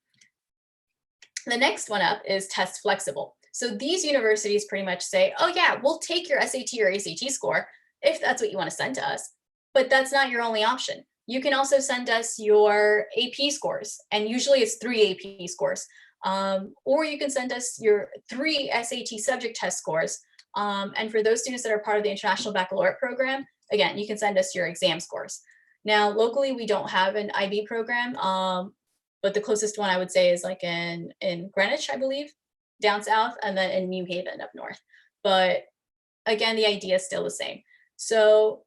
The next one up is test flexible. So these universities pretty much say, oh yeah, we'll take your SAT or ACT score if that's what you want to send to us, but that's not your only option. You can also send us your AP scores, and usually it's 3 AP scores. Or you can send us your 3 SAT subject test scores. And for those students that are part of the International Baccalaureate program, again, you can send us your exam scores. Now, locally, we don't have an IB program, but the closest one I would say is like in Greenwich, I believe, down south, and then in New Haven up north. But again, the idea is still the same. So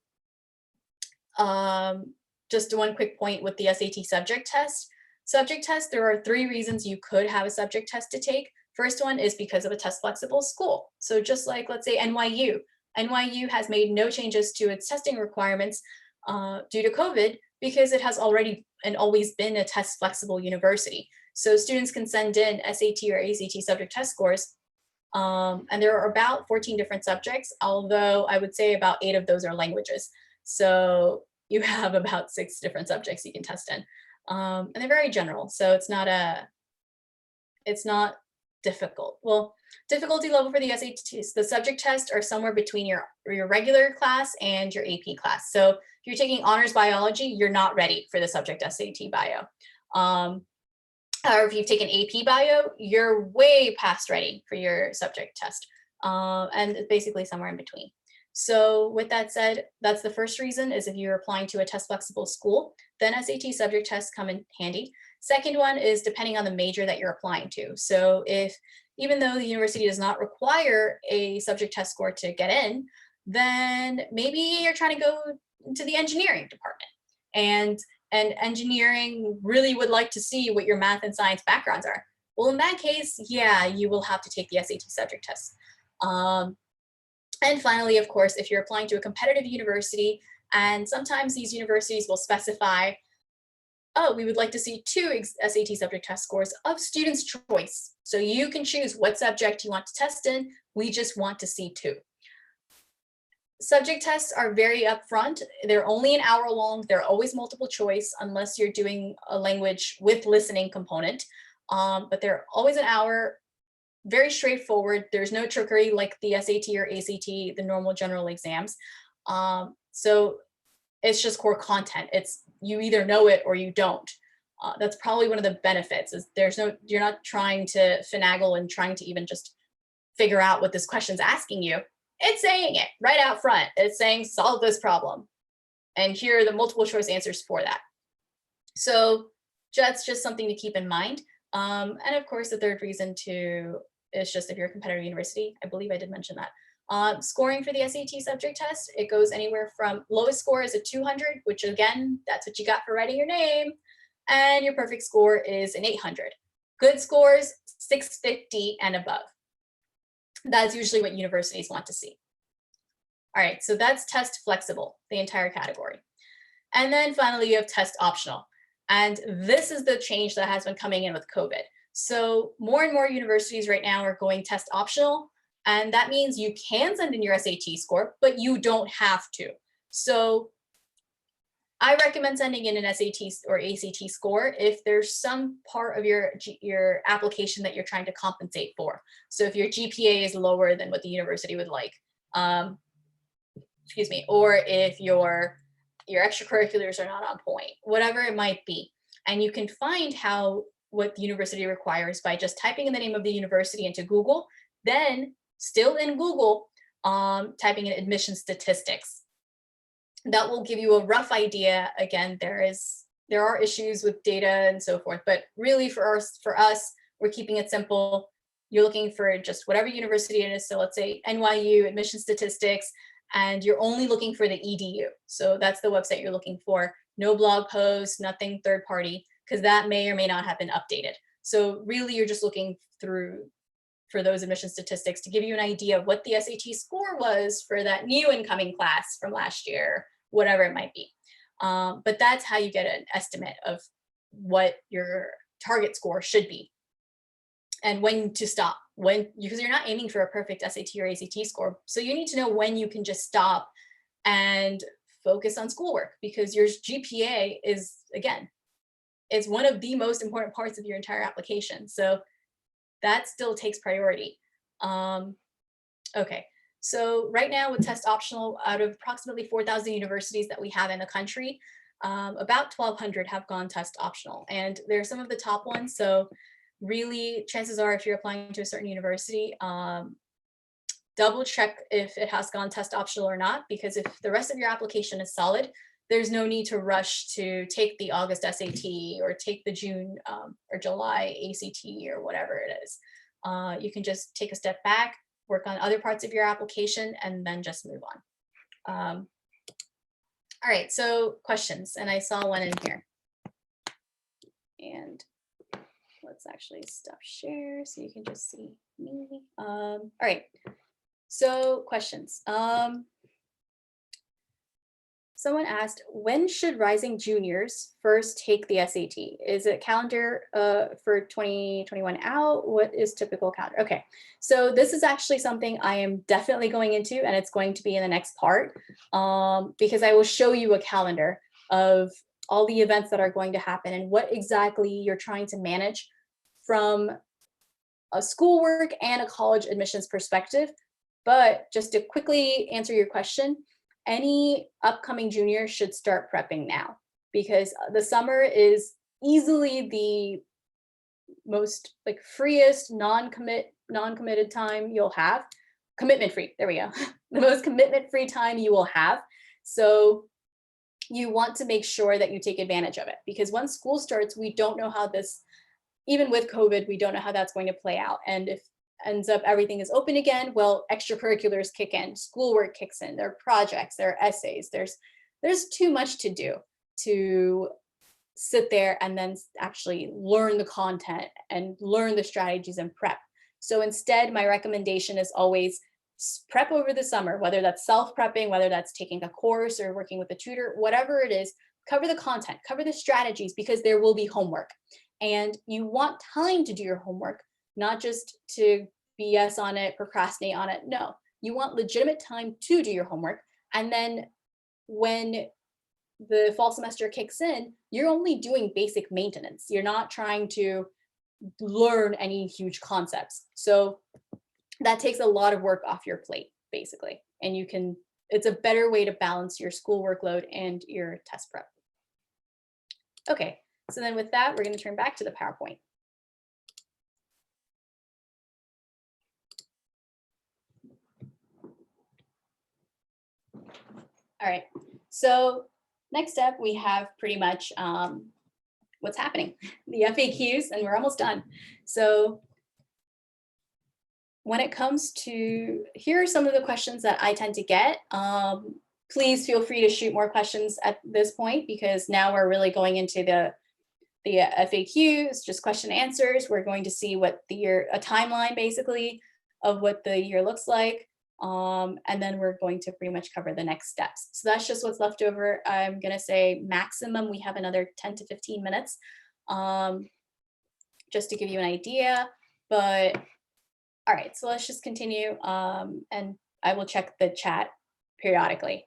just one quick point with the SAT subject test. Subject test, there are 3 reasons you could have a subject test to take. First one is because of a test flexible school. So just like, let's say NYU. NYU has made no changes to its testing requirements due to COVID because it has already and always been a test flexible university. So students can send in SAT or ACT subject test scores. And there are about 14 different subjects, although I would say about 8 of those are languages. So you have about 6 different subjects you can test in. And they're very general, so it's not difficult. Well, Difficulty level for the SATs, the subject tests are somewhere between your regular class and your AP class. So if you're taking honors biology, you're not ready for the subject SAT bio. Or if you've taken AP bio, you're way past ready for your subject test. And it's basically somewhere in between. So with that said, that's the first reason, is if you're applying to a test flexible school, then SAT subject tests come in handy. Second one is depending on the major that you're applying to. So if, even though the university does not require a subject test score to get in, then maybe you're trying to go to the engineering department, and engineering really would like to see what your math and science backgrounds are. Well, in that case, yeah, you will have to take the SAT subject test. And finally, of course, if you're applying to a competitive university, and sometimes these universities will specify, oh, we would like to see 2 SAT subject test scores of student's choice. So you can choose what subject you want to test in. We just want to see 2. Subject tests are very upfront. They're only an hour long. They're always multiple choice unless you're doing a language with listening component. But they're always an hour, very straightforward. There's no trickery like the SAT or ACT, the normal general exams. So it's just core content. It's, you either know it or you don't. That's probably one of the benefits, is you're not trying to finagle and trying to even just figure out what this question's asking you. It's saying it right out front. It's saying, solve this problem. And here are the multiple choice answers for that. So that's just something to keep in mind. And of course, the third reason is just if you're a competitive university. I believe I did mention that. Scoring for the SAT subject test, it goes anywhere from, lowest score is a 200, which again, that's what you got for writing your name. And your perfect score is an 800. Good scores, 650 and above. That's usually what universities want to see. All right, so that's test flexible, the entire category. And then finally, you have test optional. And this is the change that has been coming in with COVID. So more and more universities right now are going test optional. And that means you can send in your SAT score, but you don't have to. So I recommend sending in an SAT or ACT score if there's some part of your application that you're trying to compensate for. So if your GPA is lower than what the university would like, excuse me, or if your extracurriculars are not on point, whatever it might be. And you can find what the university requires by just typing in the name of the university into Google, then still in Google, typing in admission statistics. That will give you a rough idea. Again, there are issues with data and so forth, but really for us, we're keeping it simple. You're looking for just whatever university it is. So let's say NYU admission statistics, and you're only looking for the EDU. So that's the website you're looking for. No blog posts, nothing third party, because that may or may not have been updated. So really you're just looking for those admission statistics to give you an idea of what the SAT score was for that new incoming class from last year, whatever it might be. But that's how you get an estimate of what your target score should be and when to stop, because you're not aiming for a perfect SAT or ACT score. So you need to know when you can just stop and focus on schoolwork, because your GPA is, again, it's one of the most important parts of your entire application. So that still takes priority. Okay, so right now with test optional, out of approximately 4,000 universities that we have in the country, about 1,200 have gone test optional, and they're some of the top ones. So really, chances are, if you're applying to a certain university, double check if it has gone test optional or not, because if the rest of your application is solid, there's no need to rush to take the August SAT or take the June or July ACT or whatever it is. You can just take a step back, work on other parts of your application, and then just move on. All right, so questions, and I saw one in here. And let's actually stop share so you can just see me. All right, so questions. Someone asked, when should rising juniors first take the SAT? Is it calendar for 2021 out? What is typical calendar? Okay, so this is actually something I am definitely going into, and it's going to be in the next part, because I will show you a calendar of all the events that are going to happen and what exactly you're trying to manage from a schoolwork and a college admissions perspective. But just to quickly answer your question, any upcoming junior should start prepping now, because the summer is easily the most like freest non-committed time you'll have. Commitment free, there we go. The most commitment free time you will have. So you want to make sure that you take advantage of it, because once school starts, we don't know how this, even with COVID, we don't know how that's going to play out. And if ends up everything is open again, well, extracurriculars kick in, schoolwork kicks in, there are projects, there are essays, there's too much to do to sit there and then actually learn the content and learn the strategies and prep. So instead, my recommendation is always prep over the summer, whether that's self-prepping, whether that's taking a course or working with a tutor, whatever it is, cover the content, cover the strategies, because there will be homework. And you want time to do your homework, not just to BS on it, procrastinate on it. No, you want legitimate time to do your homework. And then when the fall semester kicks in, you're only doing basic maintenance. You're not trying to learn any huge concepts. So that takes a lot of work off your plate, basically. And it's a better way to balance your school workload and your test prep. Okay, so then with that, we're going to turn back to the PowerPoint. All right, so next up, we have pretty much what's happening, the FAQs, and we're almost done. So when it comes to, here are some of the questions that I tend to get. Please feel free to shoot more questions at this point, because now we're really going into the FAQs, just question and answers. We're going to see what the year, a timeline basically of what the year looks like. And then we're going to pretty much cover the next steps. So that's just what's left over. I'm going to say maximum, we have another 10 to 15 minutes, just to give you an idea. But all right, so let's just continue. And I will check the chat periodically.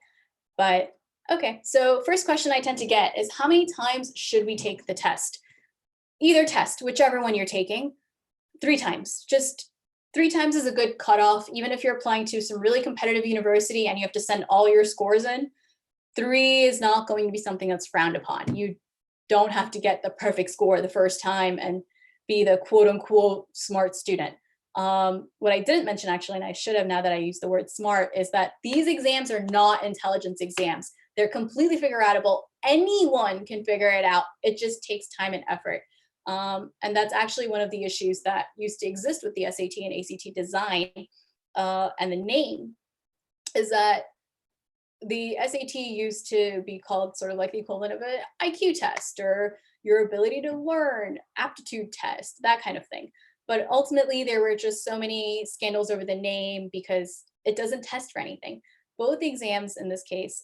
But okay, so first question I tend to get is, how many times should we take the test? Either test, whichever one you're taking, 3 times. Just 3 times is a good cutoff. Even if you're applying to some really competitive university and you have to send all your scores in, 3 is not going to be something that's frowned upon. You don't have to get the perfect score the first time and be the quote unquote smart student. What I didn't mention actually, and I should have now that I use the word smart, is that these exams are not intelligence exams. They're completely figure outable. Anyone can figure it out. It just takes time and effort. And that's actually one of the issues that used to exist with the SAT and ACT design and the name, is that the SAT used to be called sort of like the equivalent of an IQ test or your ability to learn, aptitude test, that kind of thing. But ultimately, there were just so many scandals over the name because it doesn't test for anything. Both exams in this case,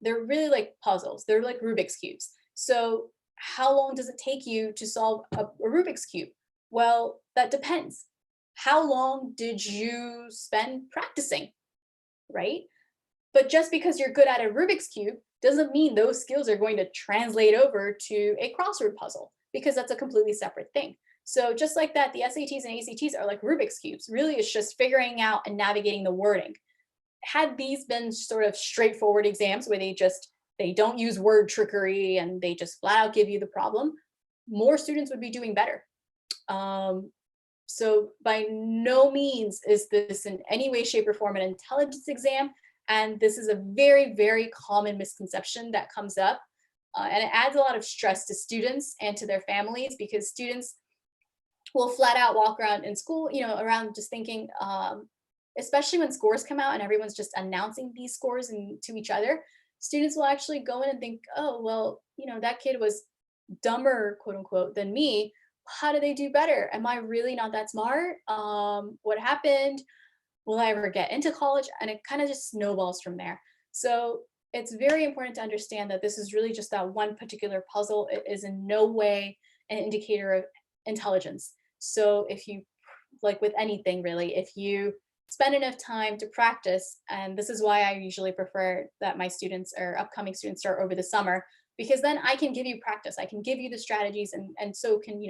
they're really like puzzles. They're like Rubik's Cubes. So how long does it take you to solve a Rubik's Cube? Well, that depends. How long did you spend practicing, right? But just because you're good at a Rubik's Cube doesn't mean those skills are going to translate over to a crossword puzzle, because that's a completely separate thing. So just like that, the SATs and ACTs are like Rubik's Cubes. Really, it's just figuring out and navigating the wording. Had these been sort of straightforward exams where they don't use word trickery and they just flat out give you the problem, more students would be doing better. So by no means is this in any way, shape, or form an intelligence exam. And this is a very, very common misconception that comes up. And it adds a lot of stress to students and to their families, because students will flat out walk around in school, around just thinking, especially when scores come out and everyone's just announcing these scores to each other, students will actually go in and think, oh, well, that kid was dumber, quote unquote, than me. How do they do better? Am I really not that smart? What happened? Will I ever get into college? And it kind of just snowballs from there. So it's very important to understand that this is really just that one particular puzzle. It is in no way an indicator of intelligence. So if you, like with anything really, if you spend enough time to practice, and this is why I usually prefer that my students or upcoming students start over the summer, because then I can give you practice. I can give you the strategies, and so can,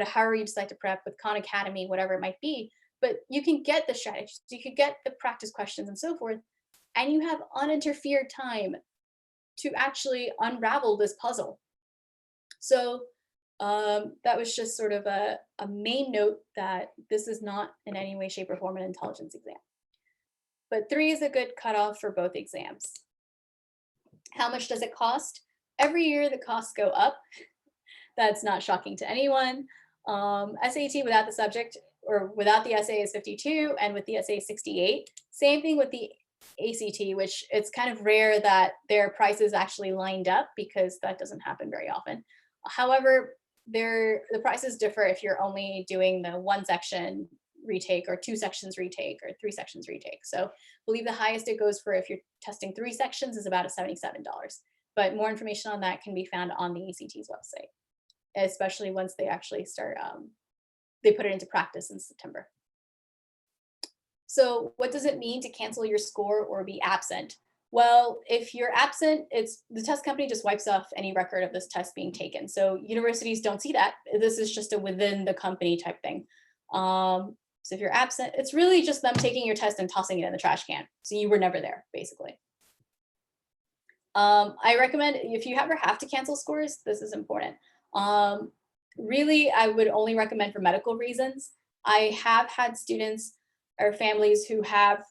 however you decide to prep with Khan Academy, whatever it might be, but you can get the strategies, you could get the practice questions and so forth, and you have uninterfered time to actually unravel this puzzle. So that was just sort of a main note that this is not in any way, shape, or form an intelligence exam. But 3 is a good cutoff for both exams. How much does it cost? Every year the costs go up. That's not shocking to anyone. SAT without the subject or without the essay is 52 and with the essay 68. Same thing with the ACT, which it's kind of rare that their prices actually lined up because that doesn't happen very often. However, the prices differ if you're only doing the 1 section retake or 2 sections retake or 3 sections retake. So I believe the highest it goes for if you're testing 3 sections is about $77. But more information on that can be found on the ACT's website, especially once they actually start, they put it into practice in September. So what does it mean to cancel your score or be absent? Well, if you're absent, the test company just wipes off any record of this test being taken. So universities don't see that. This is just a within the company type thing. So if you're absent, it's really just them taking your test and tossing it in the trash can. So you were never there, basically. I recommend if you ever have to cancel scores, this is important. Really, I would only recommend for medical reasons. I have had students or families who have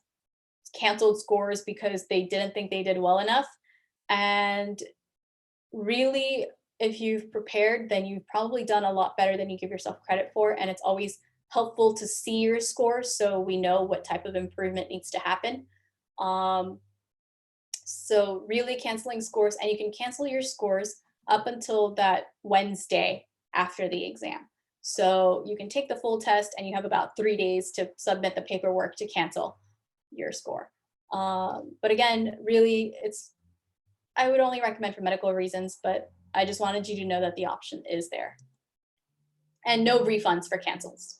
canceled scores because they didn't think they did well enough. And really, if you've prepared, then you've probably done a lot better than you give yourself credit for. And it's always helpful to see your scores so we know what type of improvement needs to happen. So really canceling scores, and you can cancel your scores up until that Wednesday after the exam. So you can take the full test and you have about 3 days to submit the paperwork to cancel your score. But again, really, I would only recommend for medical reasons, but I just wanted you to know that the option is there. And no refunds for cancels.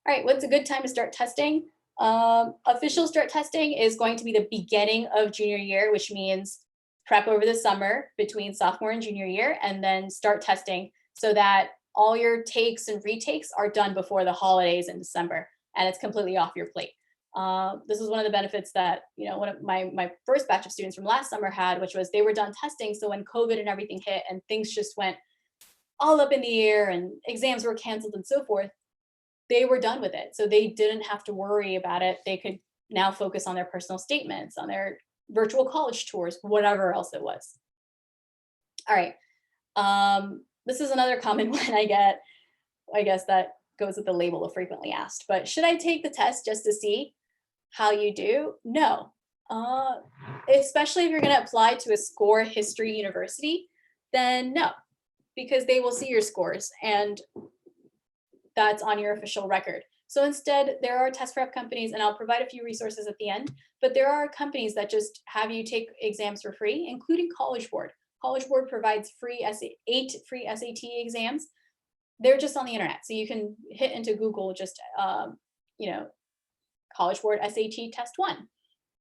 All right, what's a good time to start testing? Official start testing is going to be the beginning of junior year, which means prep over the summer between sophomore and junior year, and then start testing so that all your takes and retakes are done before the holidays in December, and it's completely off your plate. This is one of the benefits that, one of my first batch of students from last summer had, which was they were done testing. So when COVID and everything hit and things just went all up in the air and exams were canceled and so forth, they were done with it. So they didn't have to worry about it. They could now focus on their personal statements, on their virtual college tours, whatever else it was. All right. This is another common one I get. I guess that goes with the label of frequently asked, but should I take the test just to see how you do? No. Especially if you're going to apply to a score history university, then no, because they will see your scores and that's on your official record. So instead, there are test prep companies, and I'll provide a few resources at the end, but there are companies that just have you take exams for free, including College Board. College Board provides 8 free SAT exams. They're just on the internet. So you can hit into Google just, College Board SAT Test 1.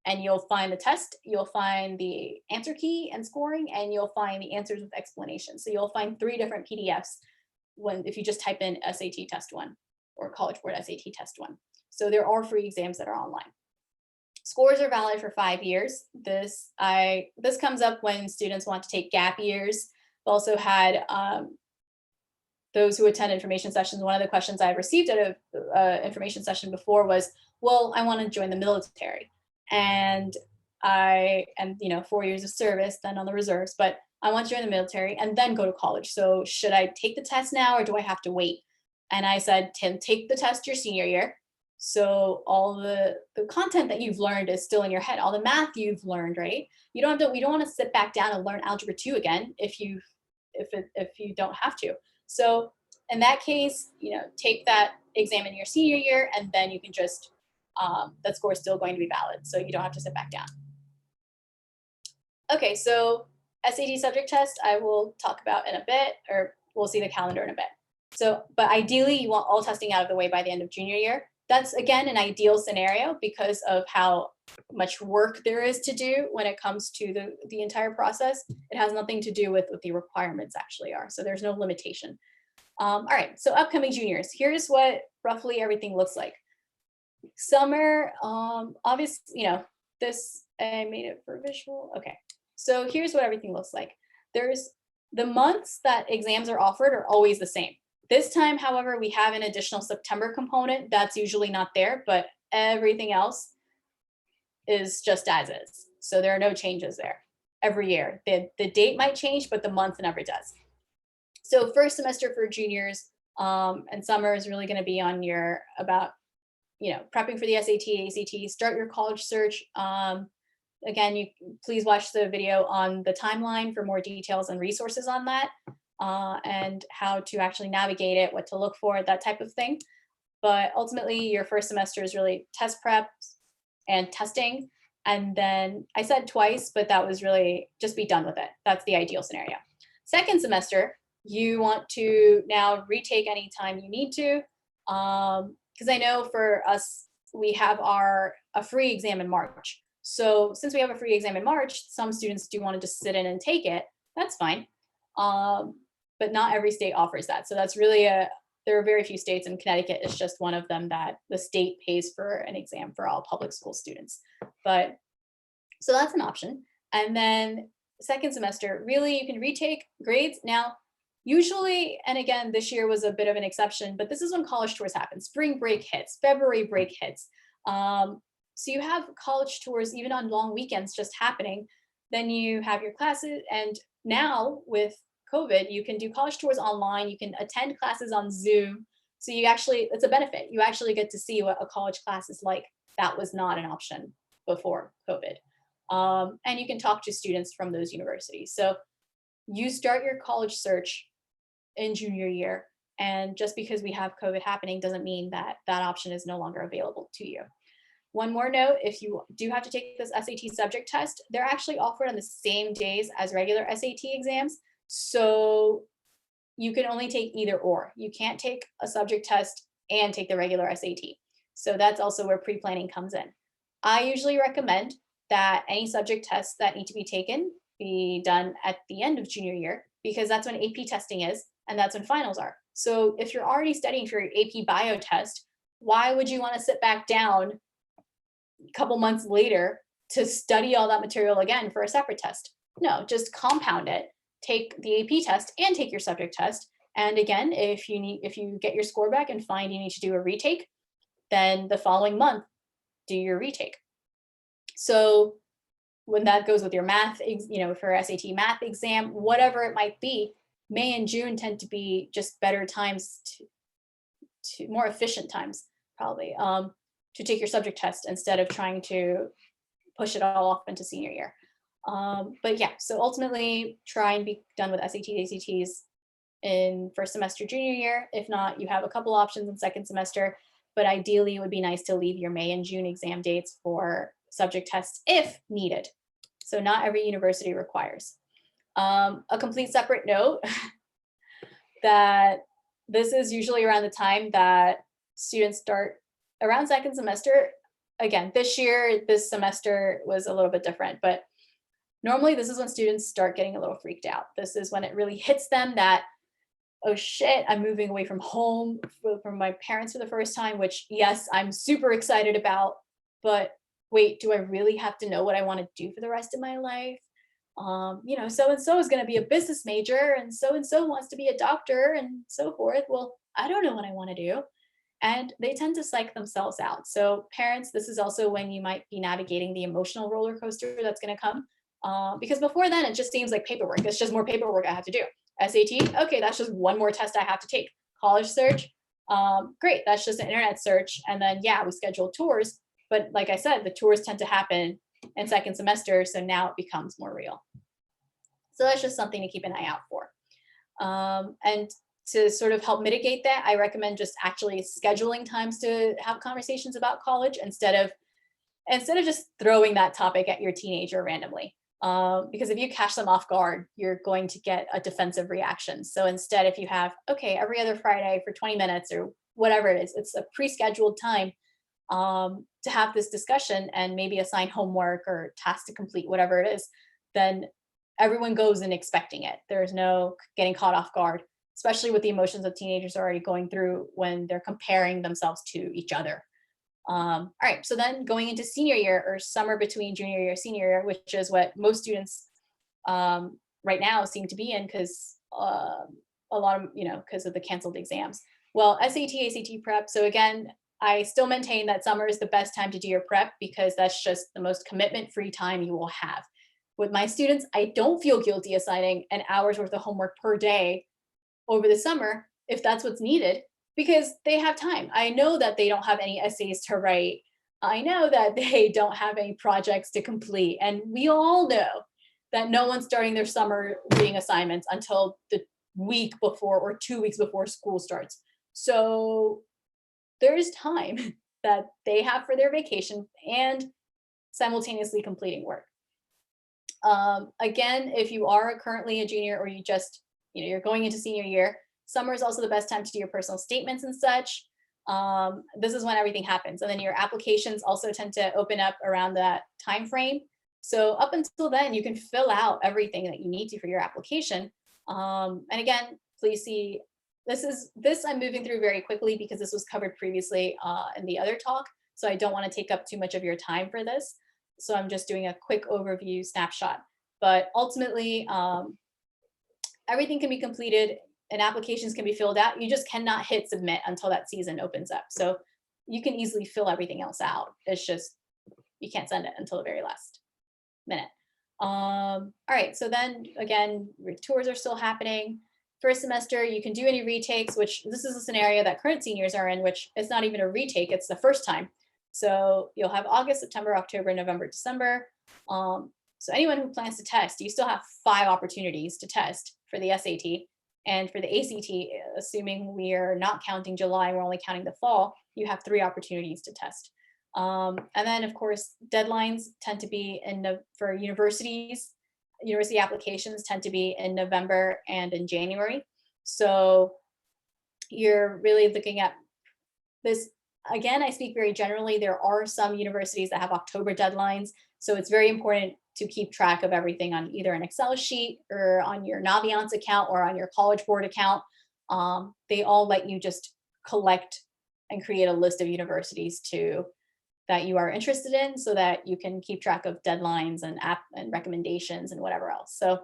And you'll find the test, you'll find the answer key and scoring, and you'll find the answers with explanations. So you'll find 3 different PDFs if you just type in SAT Test 1 or College Board SAT Test 1. So there are free exams that are online. Scores are valid for 5 years. This comes up when students want to take gap years. We've also had those who attend information sessions. One of the questions I've received at an information session before was, well, I want to join the military. And I am, 4 years of service, then on the reserves, but I want to join the military and then go to college. So should I take the test now or do I have to wait? And I said, Tim, take the test your senior year. So all the content that you've learned is still in your head, all the math you've learned, right? We don't want to sit back down and learn algebra 2 again if you don't have to. So in that case, take that exam in your senior year, and then you can just, that score is still going to be valid. So you don't have to sit back down. Okay, so SAT subject test, I will talk about in a bit, or we'll see the calendar in a bit. So, but ideally you want all testing out of the way by the end of junior year. That's again, an ideal scenario because of how much work there is to do when it comes to the entire process. It has nothing to do with what the requirements actually are. So there's no limitation. All right, so upcoming juniors, here's what roughly everything looks like. Summer, obviously, this, I made it for visual. Okay, so here's what everything looks like. There's the months that exams are offered are always the same. This time, however, we have an additional September component that's usually not there, but everything else is just as is. So there are no changes there every year. The date might change, but the month never does. So first semester for juniors and summer is really going to be on your prepping for the SAT, ACT, start your college search. Again, you please watch the video on the timeline for more details and resources on that and how to actually navigate it, what to look for, that type of thing. But ultimately, your first semester is really test prep and testing. And then I said twice, but that was really just be done with it. That's the ideal scenario. Second semester, you want to now retake any time you need to. Because I know for us, we have a free exam in March. So since we have a free exam in March, some students do want to just sit in and take it. That's fine. But not every state offers that. So that's really there are very few states, and Connecticut is just one of them that the state pays for an exam for all public school students. But so that's an option. And then second semester, really you can retake grades. Now, usually, and again, this year was a bit of an exception, but this is when college tours happen. Spring break hits, February break hits. So you have college tours even on long weekends just happening. Then you have your classes. And now with COVID, you can do college tours online. You can attend classes on Zoom. So it's a benefit. You actually get to see what a college class is like. That was not an option before COVID. And you can talk to students from those universities. So you start your college search in junior year. And just because we have COVID happening doesn't mean that that option is no longer available to you. One more note, if you do have to take this SAT subject test, they're actually offered on the same days as regular SAT exams. So you can only take either or. You can't take a subject test and take the regular SAT. So that's also where pre-planning comes in. I usually recommend that any subject tests that need to be taken be done at the end of junior year, because that's when AP testing is, and that's when finals are. So if you're already studying for your AP bio test, why would you want to sit back down a couple months later to study all that material again for a separate test? No, just compound it. Take the AP test and take your subject test. And again, if you get your score back and find you need to do a retake, then the following month, do your retake. So when that goes with your math, for SAT math exam, whatever it might be, May and June tend to be just better times to more efficient times, probably, to take your subject test instead of trying to push it all off into senior year. But yeah, so ultimately try and be done with SAT, ACTs in first semester, junior year. If not, you have a couple options in second semester, but ideally it would be nice to leave your May and June exam dates for subject tests if needed. So not every university requires. A complete separate note that this is usually around the time that students start around second semester. Again, this semester was a little bit different, but normally this is when students start getting a little freaked out. This is when it really hits them that, oh shit, I'm moving away from home, from my parents for the first time, which yes, I'm super excited about, but wait, do I really have to know what I want to do for the rest of my life? So-and-so is going to be a business major and so-and-so wants to be a doctor and so forth. Well, I don't know what I want to do. And they tend to psych themselves out. So parents, this is also when you might be navigating the emotional roller coaster that's going to come. Because before then, it just seems like paperwork. It's just more paperwork I have to do. SAT, okay, that's just one more test I have to take. College search, great, that's just an internet search. And then, yeah, we schedule tours. But like I said, the tours tend to happen in second semester, so now it becomes more real. So that's just something to keep an eye out for. And to sort of help mitigate that, I recommend just actually scheduling times to have conversations about college instead of just throwing that topic at your teenager randomly. Because if you catch them off guard, you're going to get a defensive reaction. So instead, if you have, okay, every other Friday for 20 minutes or whatever it is, it's a pre-scheduled time to have this discussion and maybe assign homework or task to complete, whatever it is, then everyone goes in expecting it. There's no getting caught off guard. especially with the emotions that teenagers are already going through when they're comparing themselves to each other. All right, so then going into senior year or summer between junior year, senior year, which is what most students right now seem to be in because a lot of, because of the canceled exams. Well, SAT, ACT prep. So again, I still maintain that summer is the best time to do your prep because that's just the most commitment-free time you will have. With my students, I don't feel guilty assigning an hour's worth of homework per day over the summer if that's what's needed because they have time. I know that they don't have any essays to write. I know that they don't have any projects to complete. And we all know that no one's starting their summer reading assignments until the week before or 2 weeks before school starts. So there is time that they have for their vacation and simultaneously completing work. Again, if you are currently a junior or you just, you're going into senior year, summer is also the best time to do your personal statements and such. This is when everything happens. And then your applications also tend to open up around that time frame. So up until then, you can fill out everything that you need to for your application. And again, please see, this I'm moving through very quickly because this was covered previously in the other talk. So I don't want to take up too much of your time for this. So I'm just doing a quick overview snapshot. But ultimately, everything can be completed and applications can be filled out. You just cannot hit submit until that season opens up. So you can easily fill everything else out. It's just, you can't send it until the very last minute. All right, so then again, tours are still happening. First semester, you can do any retakes, which this is a scenario that current seniors are in, which it's not even a retake, it's the first time. So you'll have August, September, October, November, December. So anyone who plans to test, you still have 5 opportunities to test for the SAT. And for the ACT, assuming we are not counting July, we're only counting the fall, you have 3 opportunities to test. And then of course, deadlines tend to be for universities. University applications tend to be in November and in January. So you're really looking at this. Again, I speak very generally. There are some universities that have October deadlines. So it's very important to keep track of everything on either an Excel sheet or on your Naviance account or on your College Board account. They all let you just collect and create a list of universities that you are interested in so that you can keep track of deadlines and recommendations and whatever else. So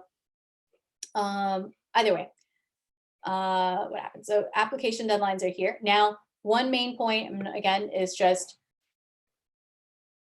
either way, what happens? So application deadlines are here. Now, one main point, again, is just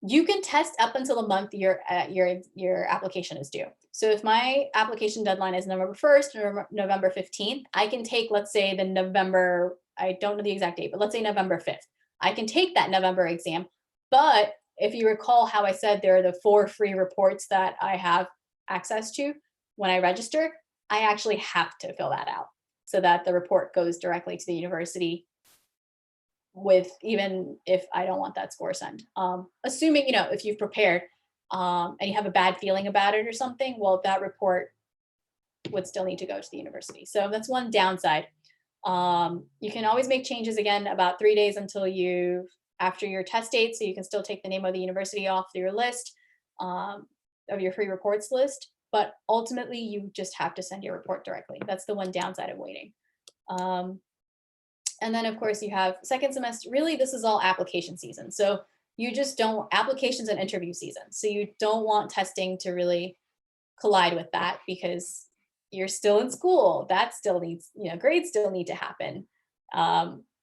you can test up until the month your application is due. So if my application deadline is November 1st or November 15th, I can take, let's say the November, I don't know the exact date, but let's say November 5th. I can take that November exam. But if you recall how I said there are the 4 free reports that I have access to when I register, I actually have to fill that out so that the report goes directly to the university even if I don't want that score sent. Assuming, if you've prepared and you have a bad feeling about it or something, well, that report would still need to go to the university. So that's one downside. You can always make changes again about 3 days after your test date, so you can still take the name of the university off your list of your free reports list, but ultimately you just have to send your report directly. That's the one downside of waiting. And then of course you have second semester, really this is all application season. So you just don't, applications and interview season. So you don't want testing to really collide with that because you're still in school. That still needs, grades still need to happen.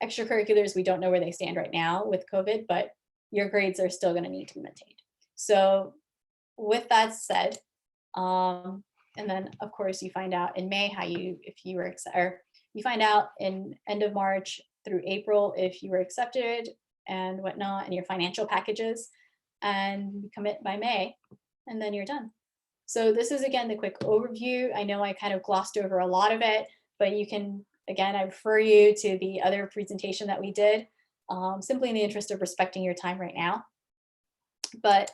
Extracurriculars, we don't know where they stand right now with COVID, but your grades are still going to need to be maintained. So with that said, and then of course you find out in May you find out in end of March through April if you were accepted and whatnot and your financial packages, and you commit by May, and then you're done. So this is again the quick overview. I know I kind of glossed over a lot of it, but you can, again, I refer you to the other presentation that we did, simply in the interest of respecting your time right now. But,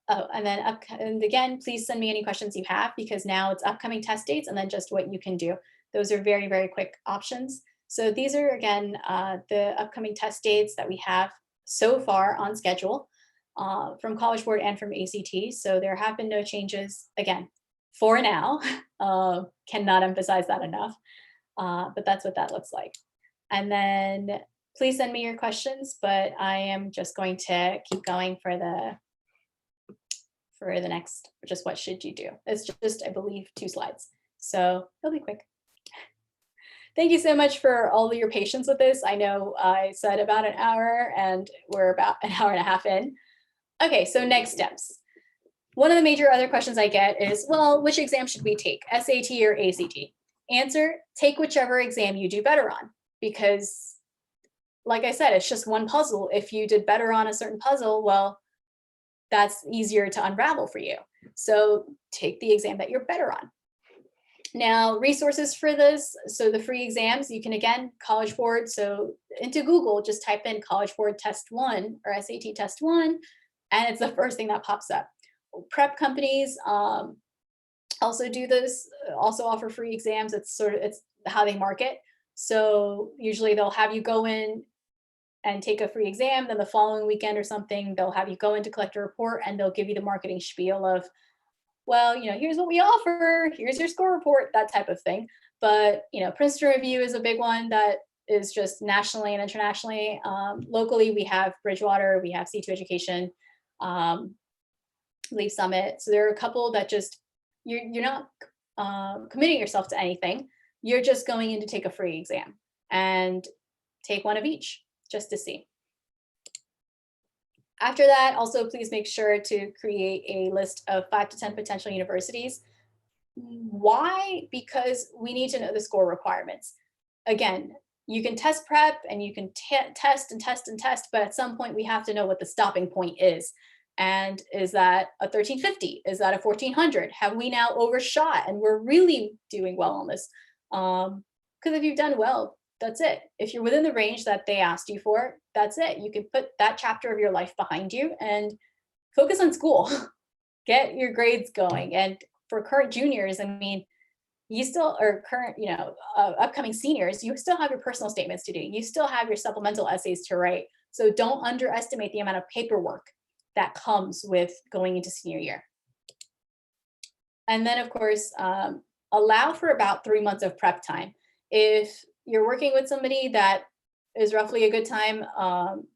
and again, please send me any questions you have because now it's upcoming test dates and then just what you can do. Those are very, very quick options. So these are, again, the upcoming test dates that we have so far on schedule from College Board and from ACT. So there have been no changes, again, for now. Cannot emphasize that enough. But that's what that looks like. And then please send me your questions, but I am just going to keep going for the next, just what should you do? It's just, I believe, 2 slides. So it'll be quick. Thank you so much for all of your patience with this. I know I said about an hour and we're about an hour and a half in. Okay, so next steps. One of the major other questions I get is, well, which exam should we take, SAT or ACT? Answer, take whichever exam you do better on, because like I said, it's just one puzzle. If you did better on a certain puzzle, well, that's easier to unravel for you. So take the exam that you're better on. Now, resources for this, so the free exams, you can, again, College Board, so into Google, just type in College Board Test 1 or SAT Test 1, and it's the first thing that pops up. Prep companies also do this, also offer free exams. It's how they market. So usually they'll have you go in and take a free exam, then the following weekend or something, they'll have you go in to collect a report, and they'll give you the marketing spiel of, well, here's what we offer, here's your score report, that type of thing. But, Princeton Review is a big one that is just nationally and internationally. Locally, we have Bridgewater, we have C2 Education, Leap Summit. So there are a couple that just, you're not committing yourself to anything. You're just going in to take a free exam and take one of each just to see. After that, also please make sure to create a list of 5 to 10 potential universities. Why? Because we need to know the score requirements. Again, you can test prep and you can test and test and test, but at some point we have to know what the stopping point is. And is that a 1350? Is that a 1400? Have we now overshot and we're really doing well on this? Because if you've done well, that's it. If you're within the range that they asked you for, that's it. You can put that chapter of your life behind you and focus on school. Get your grades going. And for current juniors, I mean, you still are current, upcoming seniors, you still have your personal statements to do. You still have your supplemental essays to write. So don't underestimate the amount of paperwork that comes with going into senior year. And then, of course, allow for about 3 months of prep time. If you're working with somebody, that is roughly a good time,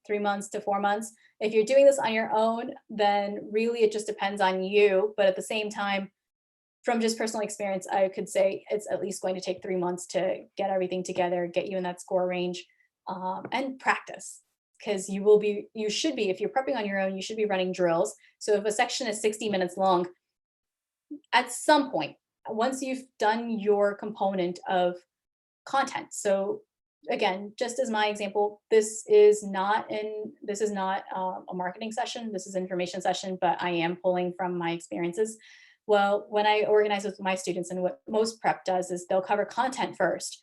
3 months to 4 months. If you're doing this on your own, then really it just depends on you. But at the same time, from just personal experience, I could say it's at least going to take 3 months to get everything together, get you in that score range, and practice. Because you should be, if you're prepping on your own, you should be running drills. So if a section is 60 minutes long, at some point, once you've done your component of content. So again, just as my example, this is not a marketing session. This is an information session, but I am pulling from my experiences. Well, when I organize with my students, and what most prep does is they'll cover content first.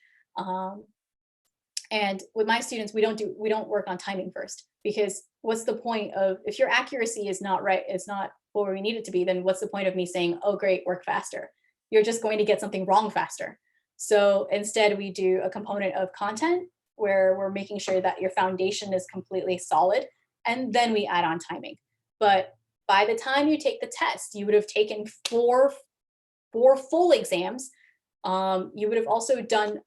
And with my students, we don't work on timing first, because what's the point of, if your accuracy is not right, it's not where we need it to be, then what's the point of me saying, oh, great, work faster? You're just going to get something wrong faster. So instead we do a component of content where we're making sure that your foundation is completely solid, and then we add on timing. But by the time you take the test, you would have taken four full exams. You would have also done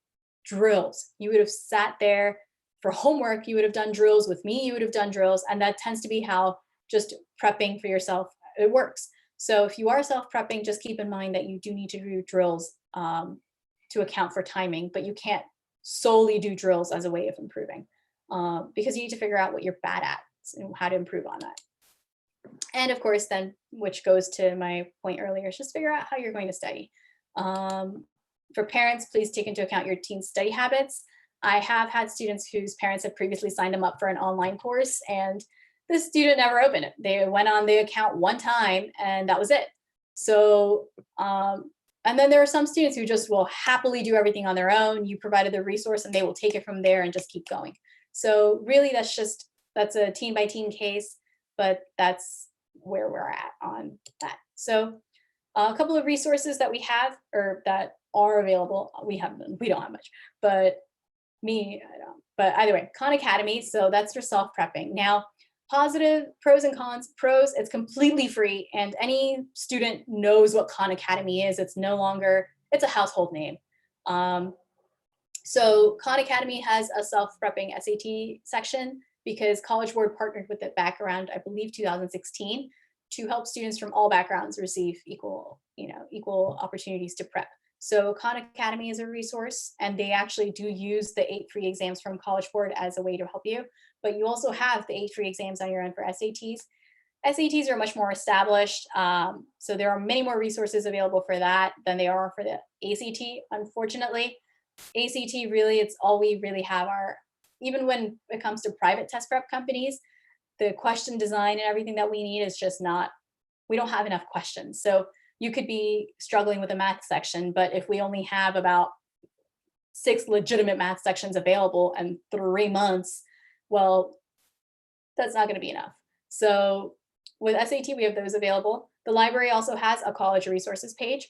drills. You would have sat there for homework. You would have done drills with me. You would have done drills. And that tends to be how just prepping for yourself, it works. So if you are self-prepping, just keep in mind that you do need to do drills to account for timing, but you can't solely do drills as a way of improving, because you need to figure out what you're bad at and how to improve on that. And of course, then, which goes to my point earlier, is just figure out how you're going to study. For parents, please take into account your teen's study habits. I have had students whose parents have previously signed them up for an online course, and the student never opened it. They went on the account one time and that was it. So, and then there are some students who just will happily do everything on their own. You provided the resource and they will take it from there and just keep going. So really that's a teen by teen case, but that's where we're at on that. So a couple of resources that we have, or that are available. We don't have much, but I don't. But either way, Khan Academy. So that's for self-prepping. Now, positive pros and cons. Pros, it's completely free, and any student knows what Khan Academy is. It's a household name. So Khan Academy has a self-prepping SAT section because College Board partnered with it back around, I believe, 2016 to help students from all backgrounds receive equal opportunities to prep. So Khan Academy is a resource, and they actually do use the 8 free exams from College Board as a way to help you. But you also have the 8 free exams on your end for SATs. SATs are much more established, so there are many more resources available for that than they are for the ACT, unfortunately. ACT really, it's all we really have. Even when it comes to private test prep companies, the question design and everything that we need is just not, we don't have enough questions. So you could be struggling with a math section, but if we only have about 6 legitimate math sections available and 3 months, well, that's not going to be enough. So with SAT, we have those available. The library also has a college resources page.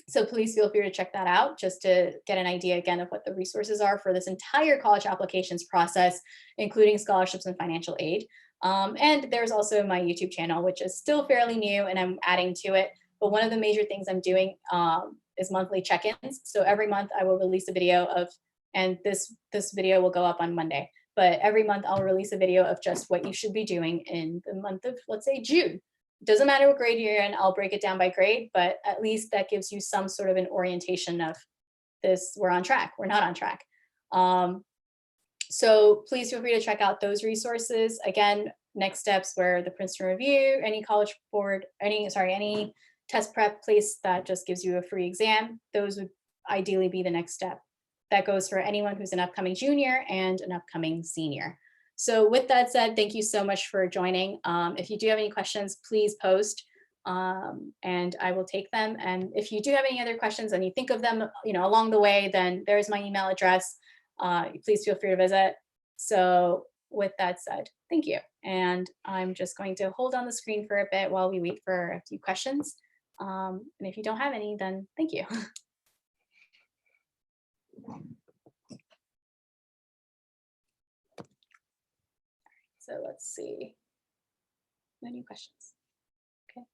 So please feel free to check that out just to get an idea again of what the resources are for this entire college applications process, including scholarships and financial aid. And there's also my YouTube channel, which is still fairly new and I'm adding to it. But one of the major things I'm doing is monthly check-ins. So every month I will release a video of, and this video will go up on Monday, but every month I'll release a video of just what you should be doing in the month of, let's say, June. Doesn't matter what grade you're in, I'll break it down by grade, but at least that gives you some sort of an orientation of this, we're on track, we're not on track. So please feel free to check out those resources. Again, next steps were the Princeton Review, any College Board, any test prep place that just gives you a free exam. Those would ideally be the next step. That goes for anyone who's an upcoming junior and an upcoming senior. So with that said, thank you so much for joining. If you do have any questions, please post and I will take them. And if you do have any other questions and you think of them, along the way, then there's my email address. Please feel free to visit. So with that said, thank you. And I'm just going to hold on the screen for a bit while we wait for a few questions. And if you don't have any, then thank you. So let's see. Any questions? Okay.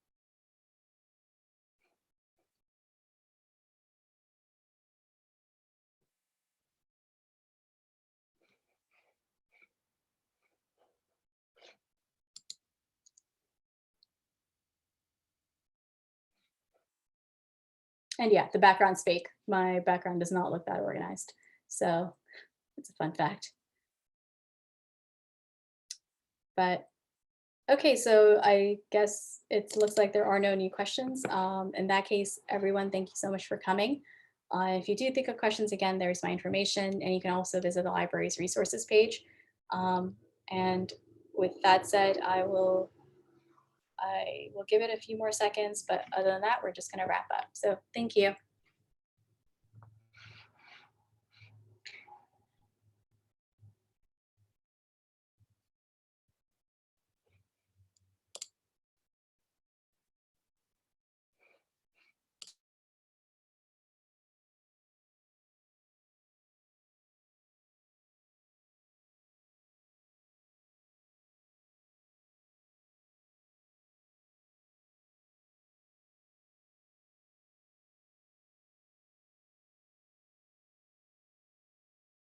And yeah, the background's fake. My background does not look that organized. So it's a fun fact. But okay, so I guess it looks like there are no new questions. In that case, everyone, thank you so much for coming. If you do think of questions, again, there's my information, and you can also visit the library's resources page. And with that said, I will give it a few more seconds, but other than that, we're just going to wrap up. So thank you.